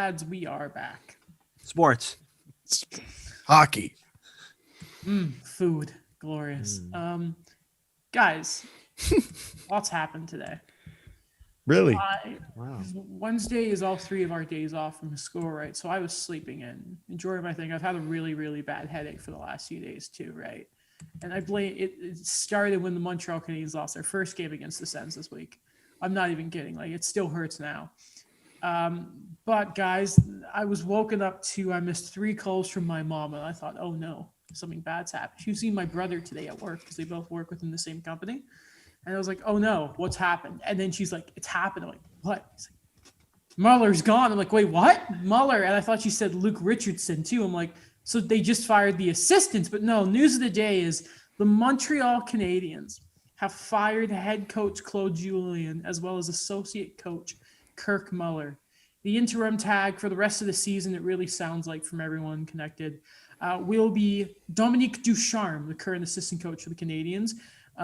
lads, we are back. Sports. Hockey. Food. Glorious. Guys, lots happened today. Really? Wow. Wednesday is all three of our days off from school, right? So I was sleeping in, enjoying my thing. I've had a really, really bad headache for the last few days too, right? And I blame it started when the Montreal Canadiens lost their first game against the Sens this week. I'm not even kidding. Like, it still hurts now. But guys, I was woken up to, I missed 3 calls from my mom, and I thought, oh no, something bad's happened. She was seeing my brother today at work because they both work within the same company. And I was like, oh no, what's happened? And then she's like, it's happened. I'm like, what? He's like, Muller's gone. I'm like, wait, what? Muller. And I thought she said Luke Richardson too. I'm like, so they just fired the assistants. But no, news of the day is the Montreal Canadiens have fired head coach Claude Julien as well as associate coach Kirk Muller. The interim tag for the rest of the season, it really sounds like from everyone connected, will be Dominique Ducharme, the current assistant coach for the Canadiens.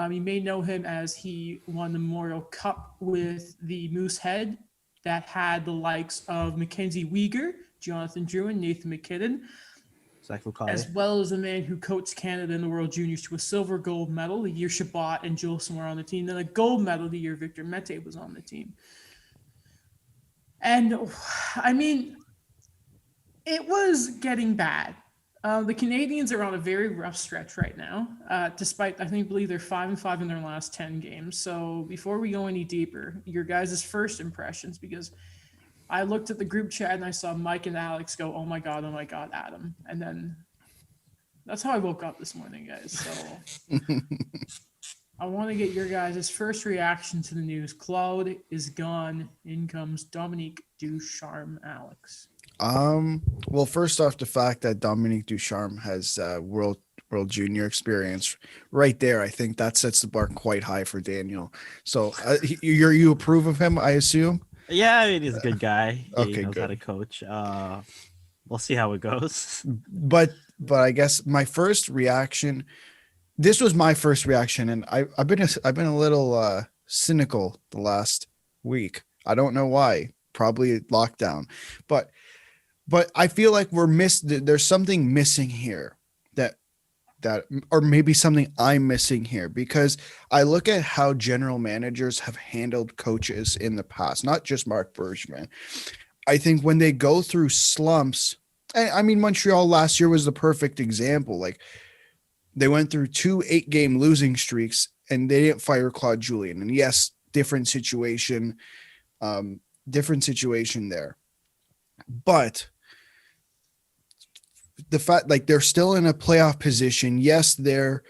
You may know him as he won the Memorial Cup with the Moosehead that had the likes of Mackenzie Weegar, Jonathan Drouin, Nathan McKinnon, as well as the man who coached Canada in the World Juniors to a silver gold medal the year Shabbat and Jolson were on the team, then a gold medal the year Victor Mete was on the team. And, I mean, it was getting bad. The Canadiens are on a very rough stretch right now, despite, I believe they're 5-5 in their last 10 games. So before we go any deeper, your guys' first impressions, because I looked at the group chat and I saw Mike and Alex go, oh my God, Adam. And then that's how I woke up this morning, guys. So I want to get your guys' first reaction to the news. Claude is gone. In comes Dominique Ducharme, Alex. Well, first off, the fact that Dominique Ducharme has World Junior experience right there, I think that sets the bar quite high for Daniel. So you approve of him, I assume? Yeah, I mean, he's a good guy. Okay, he knows how to coach. We'll see how it goes. But I guess my first reaction, this was my first reaction, and I've been a little cynical the last week. I don't know why. Probably lockdown, but I feel like there's something missing here that, or maybe something I'm missing here, because I look at how general managers have handled coaches in the past, not just Marc Bergevin. I think when they go through slumps, I mean, Montreal last year was the perfect example. Like, they went through 2 8-game losing streaks and they didn't fire Claude Julien. And yes, different situation there. But the fact, like, they're still in a playoff position. Yes, they're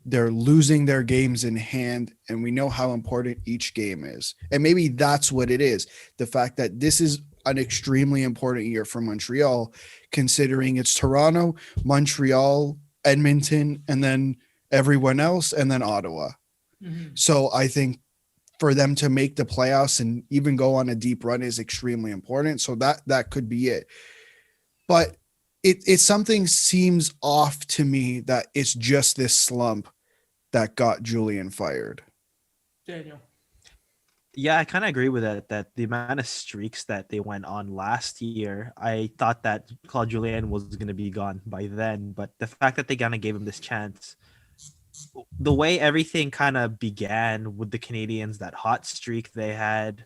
losing their games in hand, and we know how important each game is. And maybe that's what it is. The fact that this is an extremely important year for Montreal, considering it's Toronto, Montreal, Edmonton, and then everyone else, and then Ottawa. Mm-hmm. So I think for them to make the playoffs and even go on a deep run is extremely important. So that could be it. But it something seems off to me that it's just this slump that got Julien fired. Daniel. Yeah, I kind of agree with that the amount of streaks that they went on last year, I thought that Claude Julien was going to be gone by then. But the fact that they kind of gave him this chance, the way everything kind of began with the Canadiens, that hot streak they had,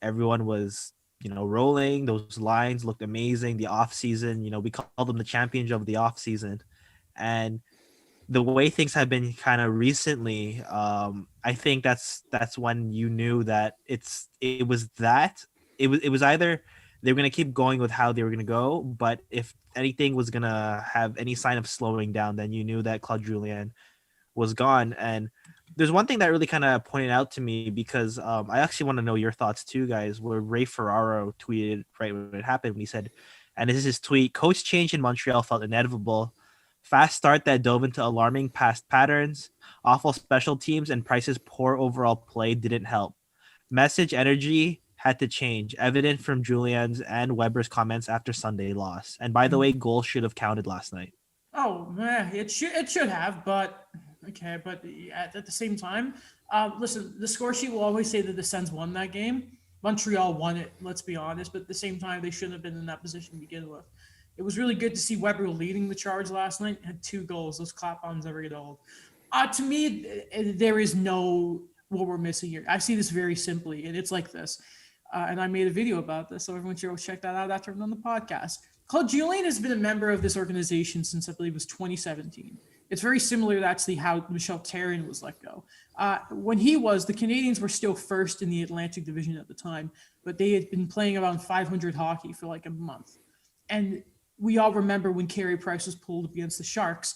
everyone was, rolling. Those lines looked amazing. The offseason, we called them the champions of the offseason. And the way things have been kind of recently, I think that's when you knew that it was either they were going to keep going with how they were going to go, but if anything was going to have any sign of slowing down, then you knew that Claude Julien was gone. And there's one thing that really kind of pointed out to me, because I actually want to know your thoughts too, guys, where Ray Ferraro tweeted right when it happened, when he said, and this is his tweet: "Coach change in Montreal felt inevitable. Fast start that dove into alarming past patterns. Awful special teams and Price's poor overall play didn't help. Message energy had to change, evident from Julien's and Weber's comments after Sunday loss. And by the way, goals should have counted last night." Oh, man, it should have, but okay. But at the same time, listen, the score sheet will always say that the Sens won that game. Montreal won it, let's be honest, but at the same time, they shouldn't have been in that position to begin with. It was really good to see Weber leading the charge last night. Had 2 goals. Those clap-ons never get old. To me, there is no what we're missing here. I see this very simply, and it's like this. And I made a video about this, so everyone should go check that out after I'm on the podcast. Claude Julien has been a member of this organization since I believe it was 2017. It's very similar to actually how Michel Therrien was let go. When he was, the Canadiens were still first in the Atlantic Division at the time, but they had been playing around 500 hockey for like a month. And we all remember when Carey Price was pulled against the Sharks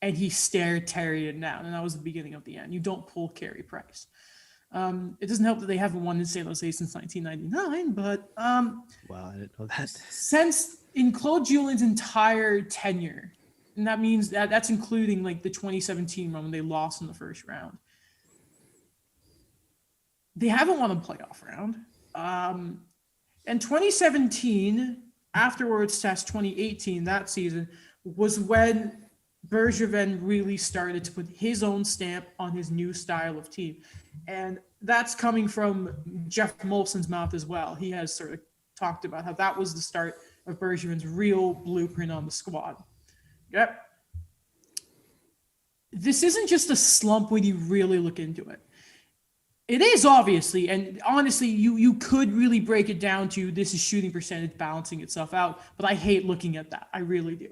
and he stared Therrien down, and that was the beginning of the end. You don't pull Carey Price. It doesn't help that they haven't won in San Jose since 1999, but wow, I didn't know that. Since in Claude Julien's entire tenure, and that means that's including like the 2017 run when they lost in the first round, they haven't won a playoff round. And 2017, afterwards, test 2018, that season was when Bergevin really started to put his own stamp on his new style of team. And that's coming from Jeff Molson's mouth as well. He has sort of talked about how that was the start of Bergevin's real blueprint on the squad. Yep. This isn't just a slump when you really look into it. It is obviously, and honestly, you could really break it down to this is shooting percentage balancing itself out, but I hate looking at that. I really do.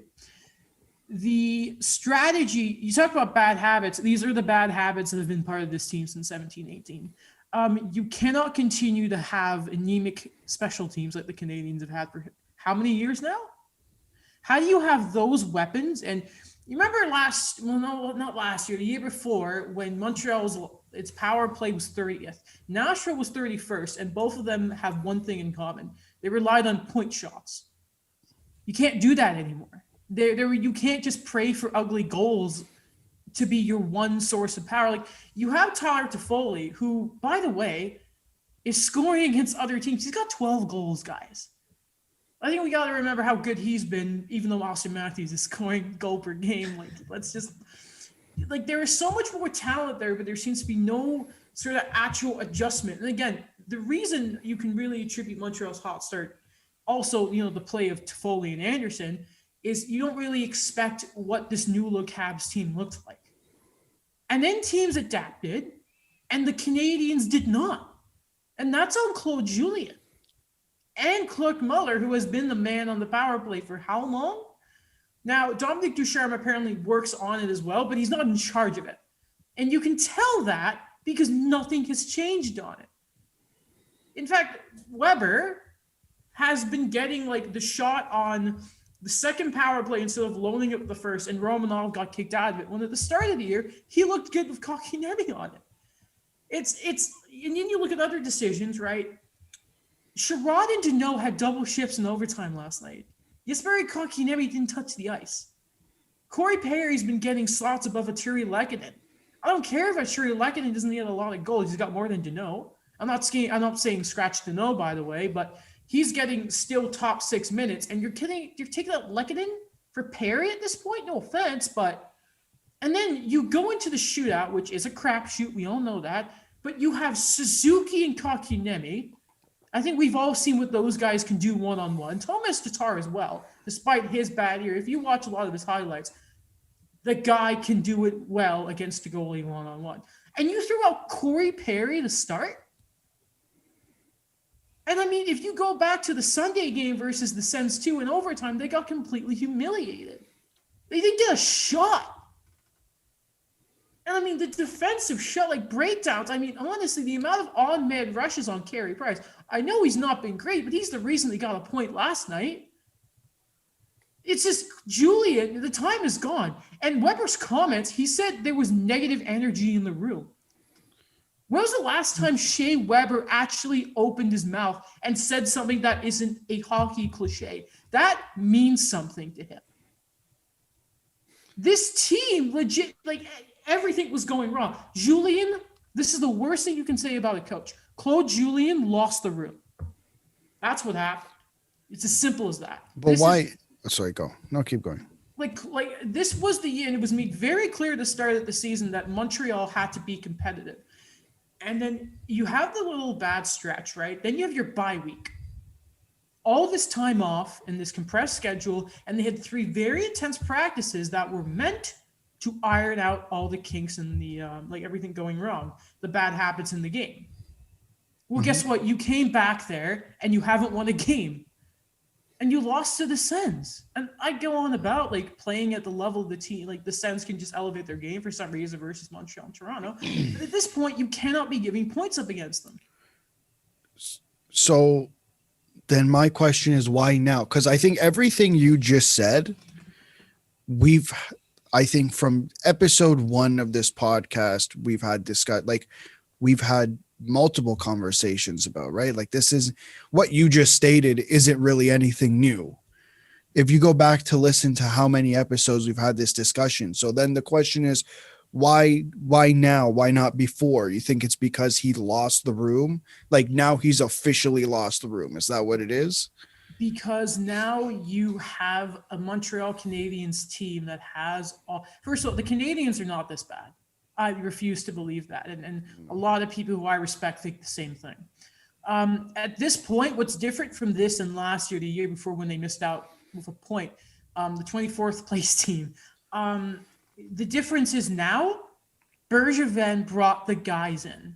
The strategy, you talk about bad habits. These are the bad habits that have been part of this team since 17-18. You cannot continue to have anemic special teams like the Canadiens have had for how many years now? How do you have those weapons? And you remember not last year, the year before, when Montreal's its power play was 30th. Nashville was 31st, and both of them have one thing in common. They relied on point shots. You can't do that anymore. You can't just pray for ugly goals to be your one source of power. Like, you have Tyler Toffoli, who, by the way, is scoring against other teams. He's got 12 goals, guys. I think we got to remember how good he's been, even though Austin Matthews is scoring goal per game. There is so much more talent there, but there seems to be no sort of actual adjustment. And again, the reason you can really attribute Montreal's hot start, also, the play of Toffoli and Anderson, is you don't really expect what this new look Habs team looked like. And then teams adapted, and the Canadiens did not. And that's on Claude Julien and Clark Muller, who has been the man on the power play for how long? Now, Dominic Ducharme apparently works on it as well, but he's not in charge of it. And you can tell that because nothing has changed on it. In fact, Weber has been getting the shot on the second power play instead of loaning it with the first, and Romanov got kicked out of it. When at the start of the year, he looked good with Kotkaniemi on it. And then you look at other decisions, right? Sherrod and Deneau had double shifts in overtime last night. Jesperi Kotkaniemi didn't touch the ice. Corey Perry's been getting slots above Artturi Lehkonen. I don't care if Artturi Lehkonen doesn't get a lot of goals. He's got more than Deneau. I'm not saying scratch Deneau, by the way, but he's getting still top 6 minutes. And you're taking out Lehkonen for Perry at this point? No offense, but... And then you go into the shootout, which is a crapshoot. We all know that. But you have Suzuki and Kotkaniemi. I think we've all seen what those guys can do one-on-one. Thomas Tatar as well, despite his bad year. If you watch a lot of his highlights, the guy can do it well against the goalie one-on-one. And you threw out Corey Perry to start? And I mean, if you go back to the Sunday game versus the Sens 2 in overtime, they got completely humiliated. They didn't get a shot. And I mean, the defensive shot, breakdowns. I mean, honestly, the amount of on-man rushes on Carey Price. I know he's not been great, but he's the reason they got a point last night. It's just Julien, the time is gone. And Weber's comments, he said there was negative energy in the room. When was the last time Shea Weber actually opened his mouth and said something that isn't a hockey cliche? That means something to him. This team legit, everything was going wrong. Julien, this is the worst thing you can say about a coach. Claude Julien lost the room. That's what happened. It's as simple as that. But why? Sorry, go. No, keep going. This was the year, and it was made very clear at the start of the season that Montreal had to be competitive. And then you have the little bad stretch, right? Then you have your bye week. All this time off and this compressed schedule, and they had 3 very intense practices that were meant to iron out all the kinks and the like everything going wrong, the bad habits in the game. Well, guess what? You came back there and you haven't won a game, and you lost to the Sens. And I go on about like playing at the level of the team, like the Sens can just elevate their game for some reason versus Montreal and Toronto. But at this point, you cannot be giving points up against them. So then my question is why now? Because I think everything you just said, I think from episode 1 of this podcast, we've had multiple conversations about, right? Like this is what you just stated isn't really anything new. If you go back to listen to how many episodes we've had this discussion. So then the question is, why now? Why not before? You think it's because he lost the room? Like now he's officially lost the room. Is that what it is? Because now you have a Montreal Canadiens team that has all. First of all, the Canadiens are not this bad. I refuse to believe that. And a lot of people who I respect think the same thing. At this point, what's different from this and last year, the year before when they missed out with a point, the 24th place team, the difference is now Bergevin brought the guys in.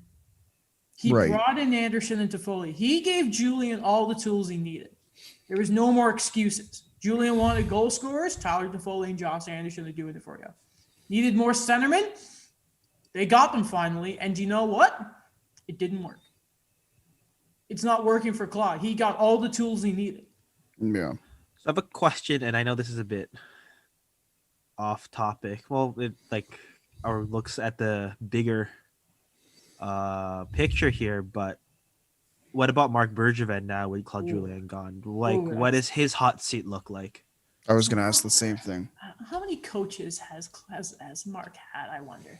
He brought in Anderson and Toffoli. He gave Julien all the tools he needed. There was no more excuses. Julien wanted goal scorers. Tyler Toffoli and Josh Anderson are doing it for you. Needed more centermen. They got them finally. And do you know what? It didn't work. It's not working for Claude. He got all the tools he needed. Yeah. So I have a question, and I know this is a bit off topic. Well, it looks at the bigger picture here, but what about Marc Bergevin now with Claude Julien gone? Like, what does his hot seat look like? I was going to ask the same thing. How many coaches has Mark had, I wonder?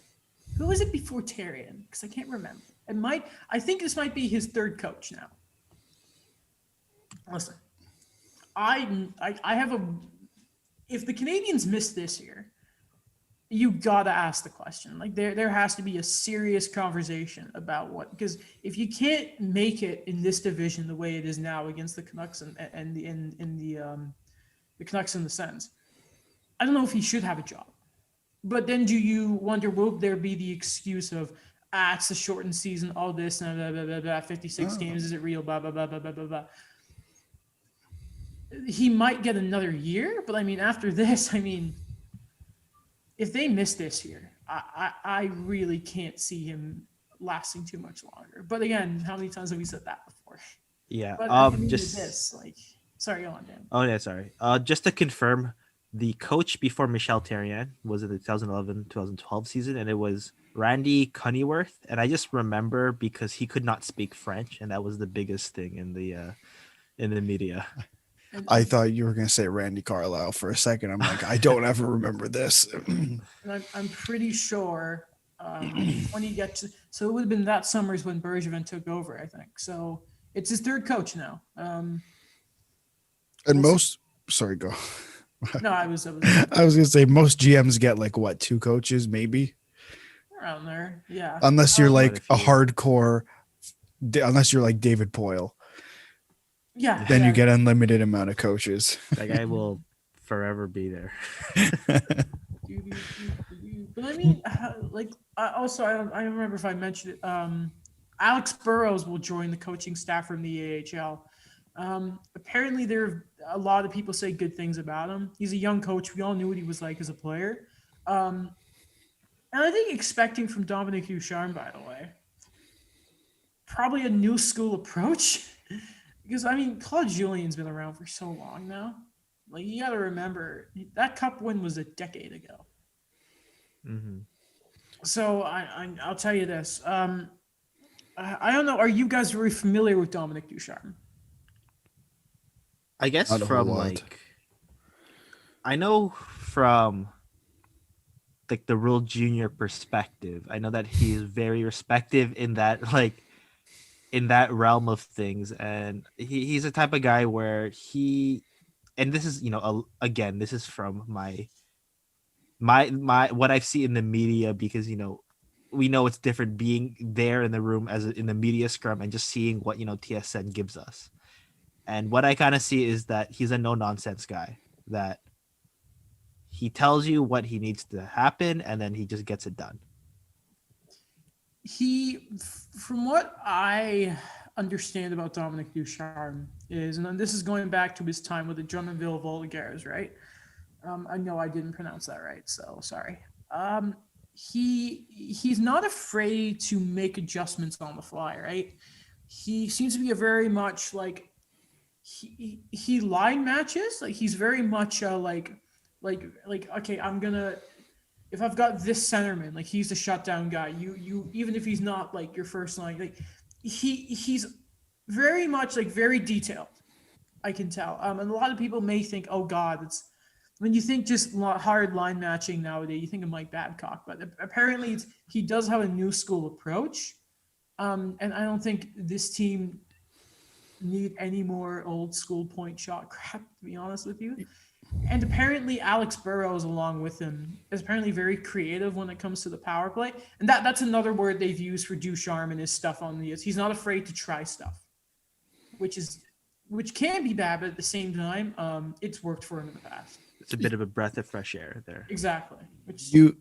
Who was it before Terrian? Because I can't remember. I think this might be his 3rd coach now. Listen, I have if the Canadiens miss this year, you gotta ask the question. Like there has to be a serious conversation about because if you can't make it in this division the way it is now against the Canucks and the Canucks and the Sens, I don't know if he should have a job. But then do you wonder, will there be the excuse of, it's a shortened season, all this, and blah, blah, blah, blah, 56 games, is it real, blah, blah, blah, blah, blah, blah, blah. He might get another year, but I mean, after this, if they miss this year, I really can't see him lasting too much longer. But again, how many times have we said that before? Yeah. But sorry, go on, Dan. Oh yeah, sorry. Just to confirm, the coach before Michel Therrien was in the 2011-2012 season, and it was Randy Cunnyworth. And I just remember because he could not speak French, and that was the biggest thing in the media. I thought you were going to say Randy Carlisle for a second. I'm like, I don't ever remember this. And I'm pretty sure when you get to, so it would have been that summer's when Bergevin took over, I think. So it's his 3rd coach now. And sorry, go. No, I was going to say most GMs get like what, 2 coaches, maybe around there. Yeah. Unless you're like a hardcore, unless you're like David Poyle. Yeah. Then you get unlimited amount of coaches. That guy will forever be there. But I mean, also, I don't remember if I mentioned it. Alex Burrows will join the coaching staff from the AHL. Apparently, there are a lot of people say good things about him. He's a young coach. We all knew what he was like as a player. And I think expecting from Dominic Ducharme, by the way, probably a new school approach. Because, Claude Julien's been around for so long now. Like, you got to remember, that cup win was a decade ago. Mm-hmm. So, I'll tell you this. I don't know. Are you guys very familiar with Dominic Ducharme? I guess I know from like the real junior perspective. I know that he is very respected in that in that realm of things, and he's the type of guy where and this is again, this is from my what I've seen in the media, because we know it's different being there in the room in the media scrum and just seeing what TSN gives us. And what I kind of see is that he's a no nonsense guy, that he tells you what he needs to happen and then he just gets it done. From what I understand about Dominic Ducharme is, and this is going back to his time with the Drummondville Voltigeurs, right? I know I didn't pronounce that right, so sorry. He's not afraid to make adjustments on the fly, right? He seems to be a very much like he line matches. Like he's very much like okay, I'm gonna, if I've got this centerman, like he's the shutdown guy. You even if he's not like your first line, like he's very much like very detailed. I can tell. And a lot of people may think, oh God, it's when you think just hard line matching nowadays, you think of Mike Babcock, but apparently he does have a new school approach. And I don't think this team need any more old school point shot crap, to be honest with you. And apparently Alex Burrows along with him is apparently very creative when it comes to the power play. And that's another word they've used for Ducharme and his stuff on the, he's not afraid to try stuff, which can be bad, but at the same time, it's worked for him in the past. It's a bit of a breath of fresh air there. Exactly. You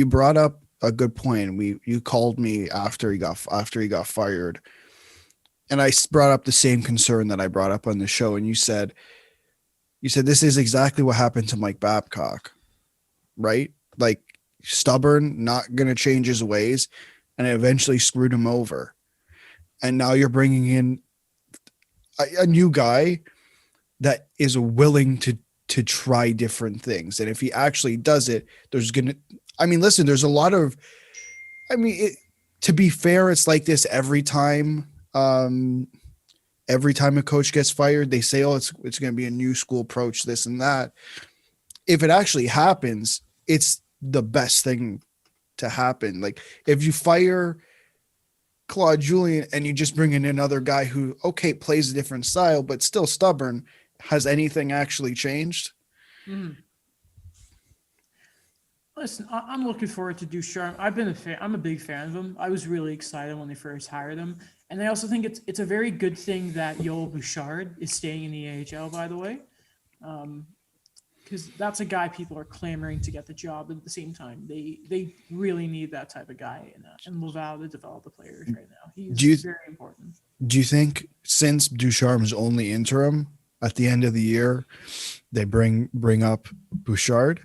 brought up a good point. You called me after he got fired, and I brought up the same concern that I brought up on the show, and you said this is exactly what happened to Mike Babcock, right? Like stubborn, not going to change his ways, and it eventually screwed him over. And now you're bringing in a new guy that is willing to try different things. And if he actually does it, there's a lot of, to be fair, it's like this every time a coach gets fired, they say, oh, it's going to be a new school approach, this and that. If it actually happens, it's the best thing to happen. Like if you fire Claude Julien and you just bring in another guy who, okay, plays a different style, but still stubborn, has anything actually changed? Listen, I'm looking forward to Ducharme. I'm a big fan of him. I was really excited when they first hired him. And I also think it's a very good thing that Yoel Bouchard is staying in the AHL, by the way. Because that's a guy people are clamoring to get the job. At the same time, they really need that type of guy in Laval to develop the players right now. He's very important. Do you think since Ducharme is only interim, at the end of the year, they bring up Bouchard?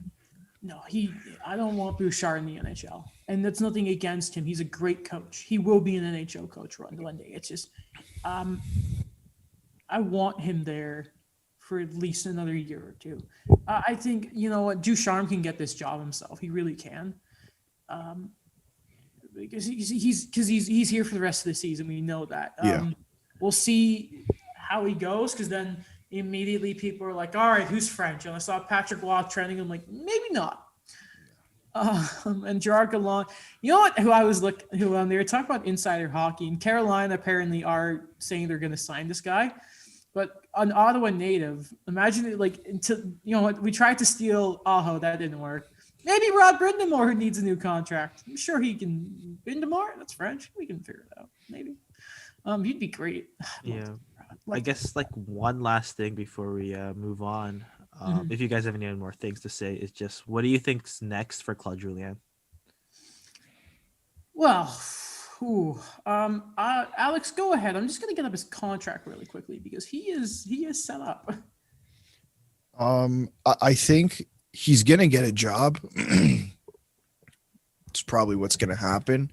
No, I don't want Bouchard in the NHL. And that's nothing against him. He's a great coach. He will be an NHL coach one day. It's just I want him there for at least another year or two. I think, Ducharme can get this job himself. He really can. Because he's here for the rest of the season. We know that. We'll see how he goes, because then immediately people are like, all right, who's French? And I saw Patrick Waugh trending. I'm like, maybe not. And Gerard Gallant, you know what? They were talking about insider hockey, and Carolina apparently are saying they're going to sign this guy. But an Ottawa native, imagine it we tried to steal Aho, that didn't work. Maybe Rod Brindamore, who needs a new contract. I'm sure he can. Brindamore, that's French. We can figure it out. Maybe. He'd be great. Yeah. I guess one last thing before we move on. If you guys have any more things to say, is just what do you think's next for Claude Julien? Well, Alex, go ahead. I'm just gonna get up his contract really quickly because he is set up. I think he's gonna get a job. It's probably what's gonna happen.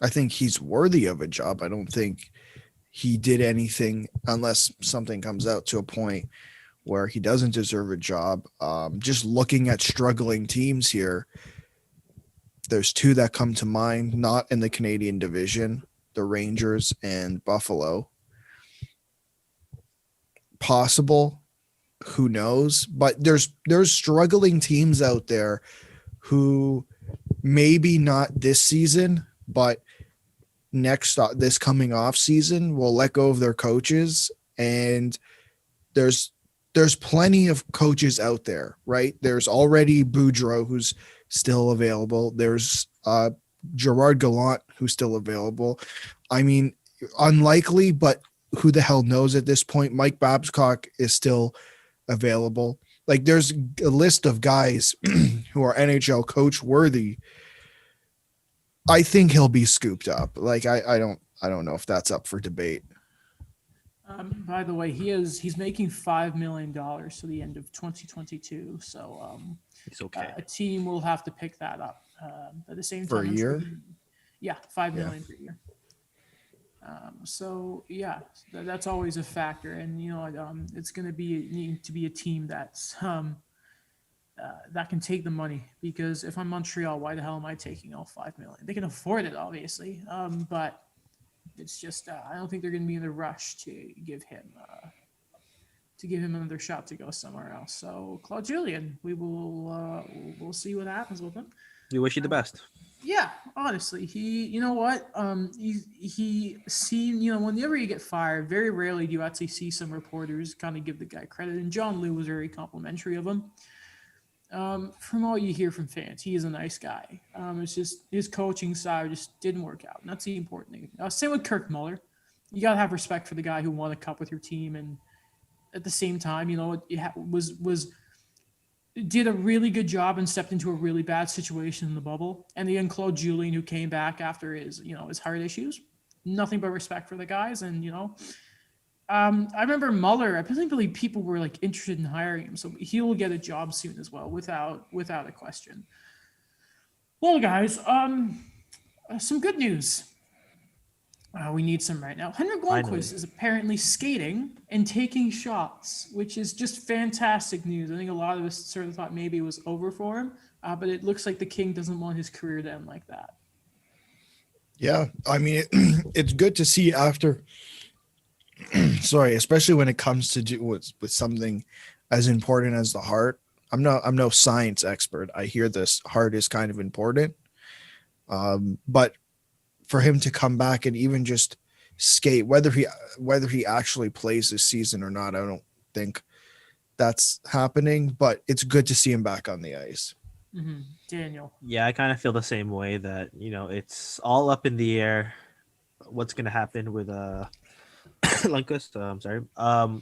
I think he's worthy of a job. I don't think he did anything, unless something comes out to a point where he doesn't deserve a job. Just looking at struggling teams here, there's two that come to mind, not in the Canadian division, the Rangers and Buffalo. Possible, who knows? But there's struggling teams out there who maybe not this season, but this coming off season will let go of their coaches, and there's there's plenty of coaches out there, right? There's already Boudreaux, who's still available. There's Gerard Gallant, who's still available. I mean, unlikely, but who the hell knows at this point? Mike Babcock is still available. Like, there's a list of guys who are NHL coach worthy. I think he'll be scooped up. Like, I don't know if that's up for debate. By the way, he's making $5 million to the end of 2022. So He's okay. a team will have to pick that up. At the same time, For a year? Yeah, $5 million per year. So yeah, that's always a factor, and it's going to need to be a team that's that can take the money, because if I'm Montreal, why the hell am I taking all $5 million? They can afford it, obviously, but it's just I don't think they're going to be in a rush to give him another shot to go somewhere else. So Claude Julien, we'll see what happens with him. We wish you the best. Yeah, honestly, he seen, whenever you get fired, very rarely do you actually see some reporters kind of give the guy credit. And John Liu was very complimentary of him. From all you hear from fans, he is a nice guy. It's just his coaching side just didn't work out. And that's the important thing. Same with Kirk Muller. You got to have respect for the guy who won a cup with your team. And at the same time, did a really good job and stepped into a really bad situation in the bubble. And then Claude Julien, who came back after his heart issues, nothing but respect for the guys. And, I remember Muller, I don't believe people were interested in hiring him. So he will get a job soon as well, without a question. Well, guys, some good news. We need some right now. Henrik Lundqvist is apparently skating and taking shots, which is just fantastic news. I think a lot of us sort of thought maybe it was over for him, but it looks like the King doesn't want his career to end like that. Yeah, I mean, it's good to see after. Sorry, especially when it comes to do with something as important as the heart. I'm no science expert. I hear this heart is kind of important, but for him to come back and even just skate, whether he actually plays this season or not, I don't think that's happening, but it's good to see him back on the ice. Mm-hmm. Daniel. Yeah, I kind of feel the same way, that it's all up in the air what's going to happen with Lundqvist,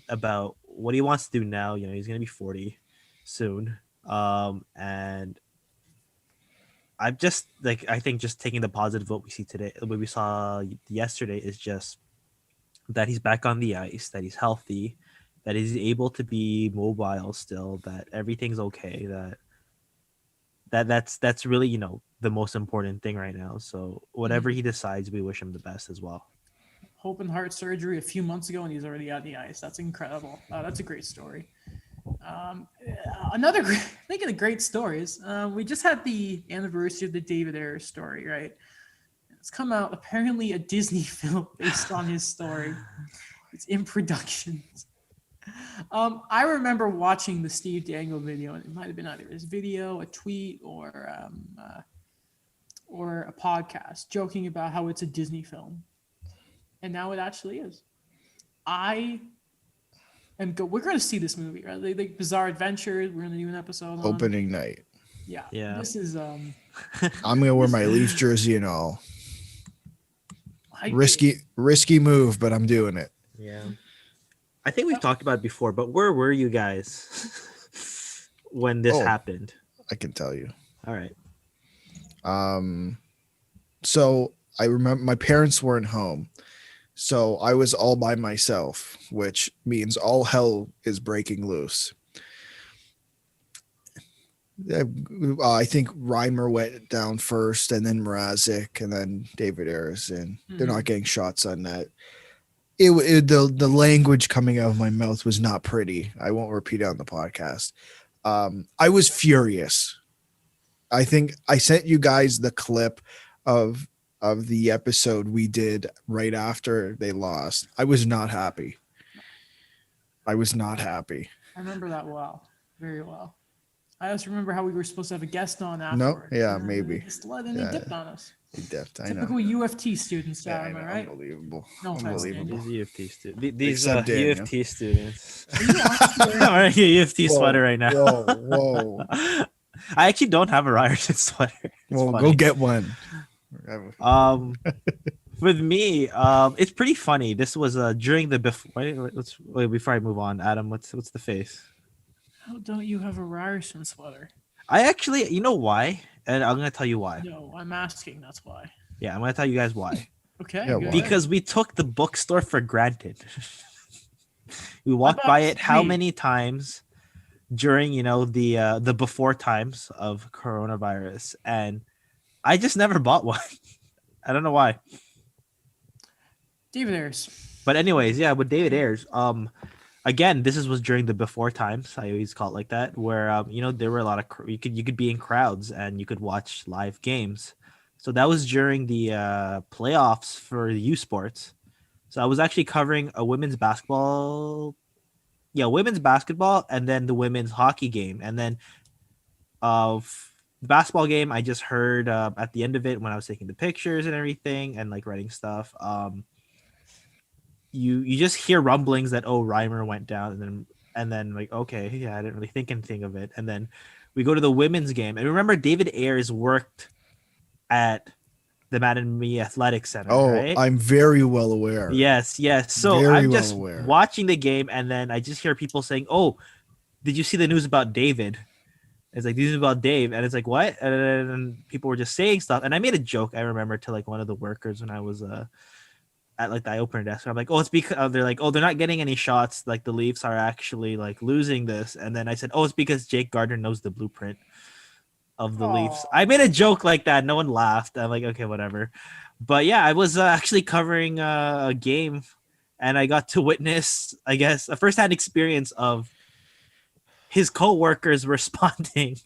about what he wants to do now. He's going to be 40 soon, and I'm just I think just taking the positive what we see today, what we saw yesterday, is just that he's back on the ice, that he's healthy, that he's able to be mobile still, that everything's okay, that's really the most important thing right now. So whatever he decides, we wish him the best as well. Open heart surgery a few months ago, and he's already on the ice. That's incredible. That's a great story. Thinking of great stories, we just had the anniversary of the David Ayres story, right? It's come out, apparently a Disney film based on his story. It's in production. I remember watching the Steve Dangle video, and it might have been either his video, a tweet, or a podcast joking about how it's a Disney film. And now it actually is. We're going to see this movie, right? Like Bizarre Adventures. We're going to do an episode on opening night. Yeah. This is I'm gonna wear my Leaf jersey and all. Risky move, but I'm doing it. Yeah. I think we've talked about it before, but where were you guys when this happened? I can tell you. All right. So I remember my parents weren't home. So I was all by myself, which means all hell is breaking loose. I think Reimer went down first, and then Mrazek, and then David Ayres, and they're not getting shots on net. The language coming out of my mouth was not pretty. I won't repeat it on the podcast. I was furious. I think I sent you guys the clip of the episode we did right after they lost. I was not happy. I remember that well, very well. I also remember how we were supposed to have a guest on afterwards. No, yeah, maybe. Just let him dipped on us. I know. Typical UFT students, Yeah, am I right? Unbelievable. No offense, Unbelievable. Daniel. These Except Daniel. UFT students. Are you honestly I'm wearing- wearing a UFT sweater right now. Whoa. I actually don't have a Ryerson sweater. It's Well, funny. go get one. With me, it's pretty funny. This was during the before I move on, Adam. What's the face? How don't you have a Ryerson sweater? I actually, you know why, and I'm gonna tell you why. No, I'm asking. That's why. Yeah, I'm gonna tell you guys why. Okay. Yeah, good. why? Because we took the bookstore for granted. We walked by it how me? many times during the before times of coronavirus, and I just never bought one. I don't know why. David Ayers. But anyways, yeah, with David Ayers, again, was during the before times. I always call it like that, where there were a lot of you could be in crowds and you could watch live games. So that was during the playoffs for the U Sports. So I was actually covering a women's basketball, and then the women's hockey game, and then the basketball game. I just heard at the end of it when I was taking the pictures and everything and like writing stuff. You just hear rumblings that Reimer went down, and then like, okay, yeah, I didn't really think anything of it. And then we go to the women's game, and remember David Ayers worked at the Madden Me Athletic Center, right? I'm very well aware. Yes. So Very I'm well just aware. watching the game, and then I just hear people saying, "Oh, did you see the news about David?" It's like news about Dave, and it's like, what? And then people were just saying stuff, and I made a joke. I remember to like one of the workers when I was at like the eye opener desk. I'm like, oh, it's because they're like, oh, they're not getting any shots. Like the Leafs are actually like losing this. And then I said, oh, it's because Jake Gardner knows the blueprint of the Leafs. I made a joke like that. No one laughed. I'm like, okay, whatever. But yeah, I was actually covering a game, and I got to witness, I guess, a firsthand experience of his co-workers responding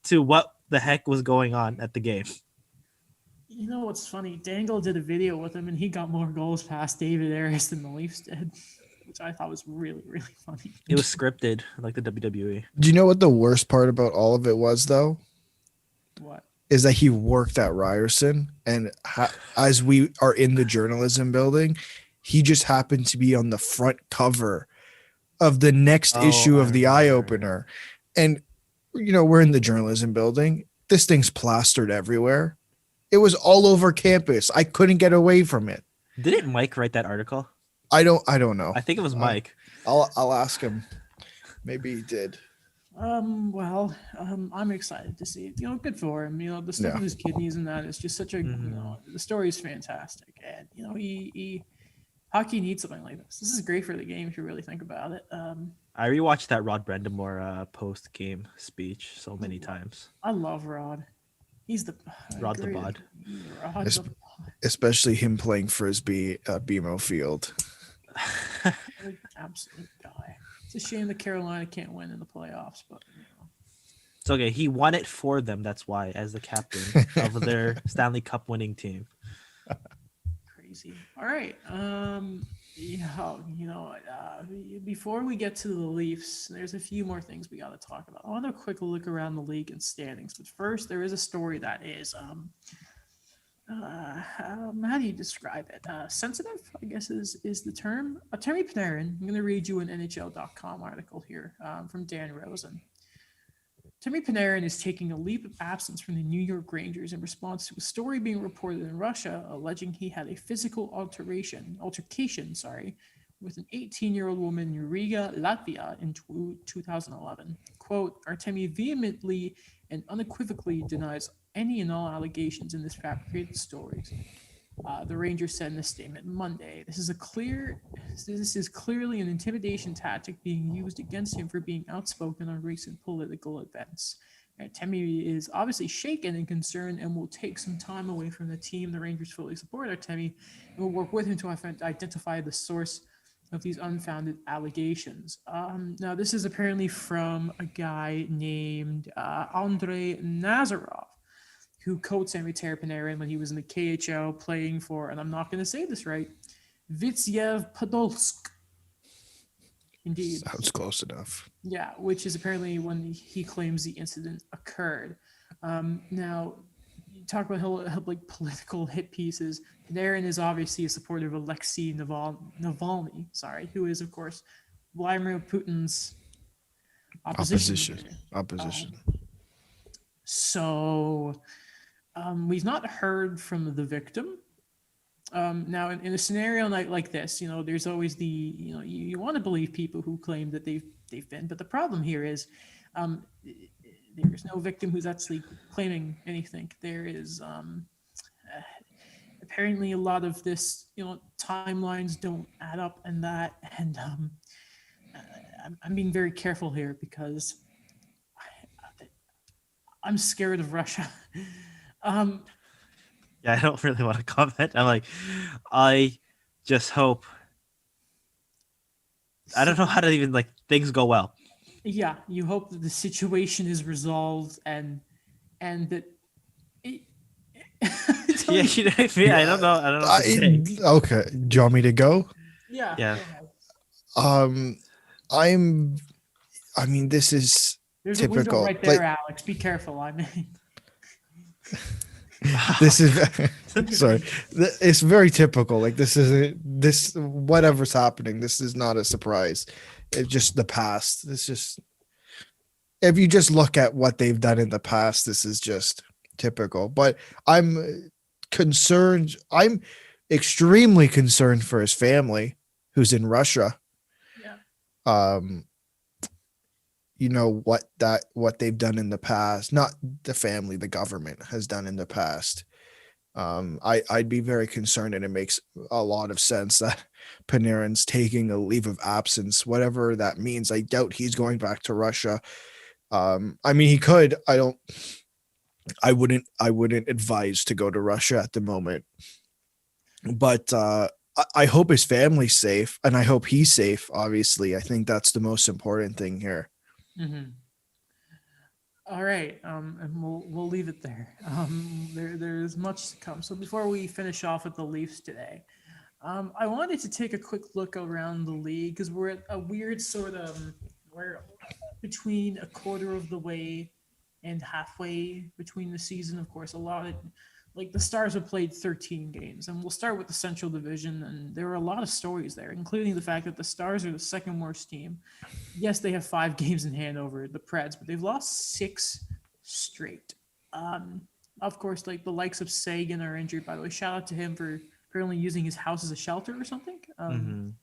to what the heck was going on at the game. You know what's funny? Dangle did a video with him, and he got more goals past David Ayers than the Leafs did, which I thought was really, really funny. It was scripted, like the WWE. Do you know what the worst part about all of it was, though? What? Is that he worked at Ryerson, and as we are in the journalism building, he just happened to be on the front cover of the next issue of the Eye Opener. And, we're in the journalism building. This thing's plastered everywhere. It was all over campus. I couldn't get away from it. Didn't Mike write that article? I don't know. I think it was Mike. I'll ask him. Maybe he did. Well, I'm excited to see it. Good for him. The stuff with his kidneys and that is just such a, the story is fantastic. And, he hockey needs something like this. This is great for the game if you really think about it. I rewatched that Rod Brendamore post-game speech so many times. I love Rod. He's the Rod the Bod. Especially him playing frisbee at BMO Field. Absolute guy. It's a shame that Carolina can't win in the playoffs, but It's okay. He won it for them. That's why, as the captain of their Stanley Cup winning team. Crazy. All right. Before we get to the Leafs, there's a few more things we got to talk about. I want a quick look around the league and standings, but first, there is a story that is how do you describe it? Sensitive, I guess is the term. Terry Panarin. I'm going to read you an NHL.com article here from Dan Rosen. Terry Panarin is taking a leave of absence from the New York Rangers in response to a story being reported in Russia alleging he had a physical altercation, with an 18-year-old woman in Riga, Latvia in 2011. Quote, Artemi vehemently and unequivocally denies any and all allegations in this fabricated story. The Rangers said in a statement Monday, this is clearly an intimidation tactic being used against him for being outspoken on recent political events. Artemi is obviously shaken and concerned and will take some time away from the team. The Rangers fully support Artemi and will work with him to identify the source of these unfounded allegations. Now, this is apparently from a guy named Andrei Nazarov, who coached Terry Panarin when he was in the KHL playing for, and I'm not going to say this right, Vitsyev Podolsk. Indeed. Sounds close enough. Yeah, which is apparently when he claims the incident occurred. Now, talk about how like political hit pieces. Panarin is obviously a supporter of Alexei Navalny, sorry, who is of course Vladimir Putin's opposition Opposition. leader. Opposition. So we've not heard from the victim. Now, in a scenario like this, there's always you want to believe people who claim that they've been, but the problem here is there's no victim who's actually claiming anything. There is apparently a lot of this, timelines don't add up and that, and I'm being very careful here because I'm scared of Russia. Yeah, I don't really want to comment. I just hope. I don't know how to even things go well. Yeah, you hope that the situation is resolved and that. Yeah, you know what I mean? I don't know. I don't know what to say. Okay, do you want me to go? Yeah. Yeah. I mean, this is There's typical. a window right there, Alex. Be careful. I mean, this is sorry. It's very typical. Like this whatever's happening. This is not a surprise. It's just the past. It's just if you just look at what they've done in the past, this is just typical. But I'm concerned. I'm extremely concerned for his family, who's in Russia. yeah. You know what they've done in the past, not the family, the government has done in the past. I'd be very concerned, and it makes a lot of sense that Panarin's taking a leave of absence, whatever that means. I doubt he's going back to Russia. I mean, he could. I wouldn't advise to go to Russia at the moment, but I hope his family's safe, and I hope he's safe. Obviously, I think that's the most important thing here. Mm-hmm. All right, and we'll leave it there. There's much to come. So before we finish off with the Leafs today, I wanted to take a quick look around the league because we're at a weird sort of we're between a quarter of the way and halfway between the season. Of course, a lot of the Stars have played 13 games, and we'll start with the Central Division. And there are a lot of stories there, including the fact that the Stars are the second worst team. Yes, they have 5 games in hand over the Preds, but they've lost 6 straight. Of course, the likes of Sagan are injured. By the way, shout out to him for apparently using his house as a shelter or something,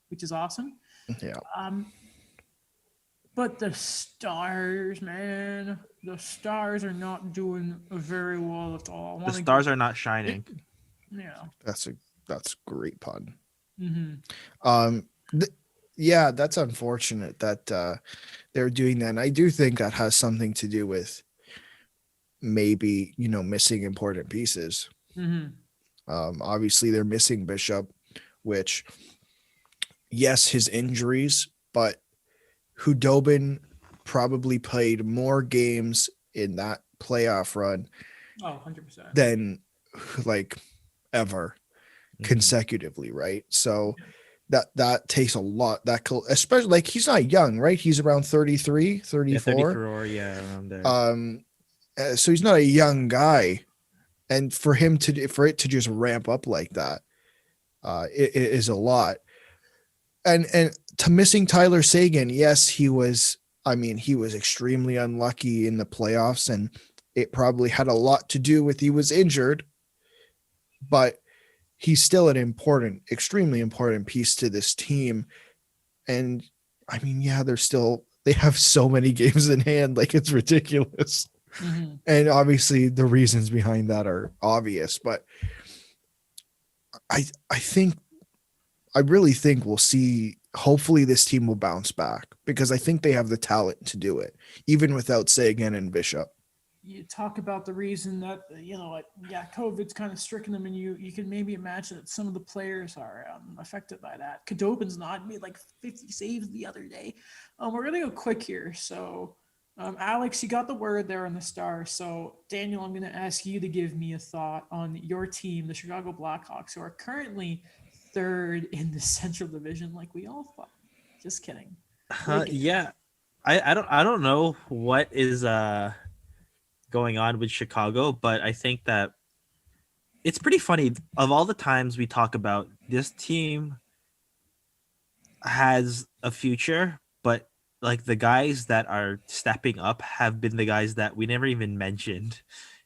which is awesome. Yeah. But the Stars, man, the Stars are not doing very well at all. The Stars are not shining. Yeah. That's great pun. Mm-hmm. Yeah, that's unfortunate that they're doing that. And I do think that has something to do with maybe, missing important pieces. Mm-hmm. Obviously they're missing Bishop, which yes, his injuries, but Hudobin probably played more games in that playoff run 100%. than ever consecutively, right? So that takes a lot. That especially he's not young, right? He's around 33, 34. Yeah, 34, yeah, around there. So he's not a young guy, and for it to just ramp up like that, it is a lot. And to missing Tyler Seguin, yes, he was extremely unlucky in the playoffs, and it probably had a lot to do with he was injured, but he's still an extremely important piece to this team. And I mean, yeah, they have so many games in hand, it's ridiculous. Mm-hmm. And obviously the reasons behind that are obvious, but I really think we'll see. Hopefully this team will bounce back because I think they have the talent to do it, even without Sagan and Bishop. You talk about the reason that, COVID's kind of stricken them, and you can maybe imagine that some of the players are affected by that. Khudobin's not made 50 saves the other day. We're going to go quick here. So, Alex, you got the word there on the Stars. So, Daniel, I'm going to ask you to give me a thought on your team, the Chicago Blackhawks, who are currently 3rd in the Central Division, like we all thought. Just kidding. Yeah, I don't know what is going on with Chicago, but I think that it's pretty funny. Of all the times we talk about this team has a future, but like the guys that are stepping up have been the guys that we never even mentioned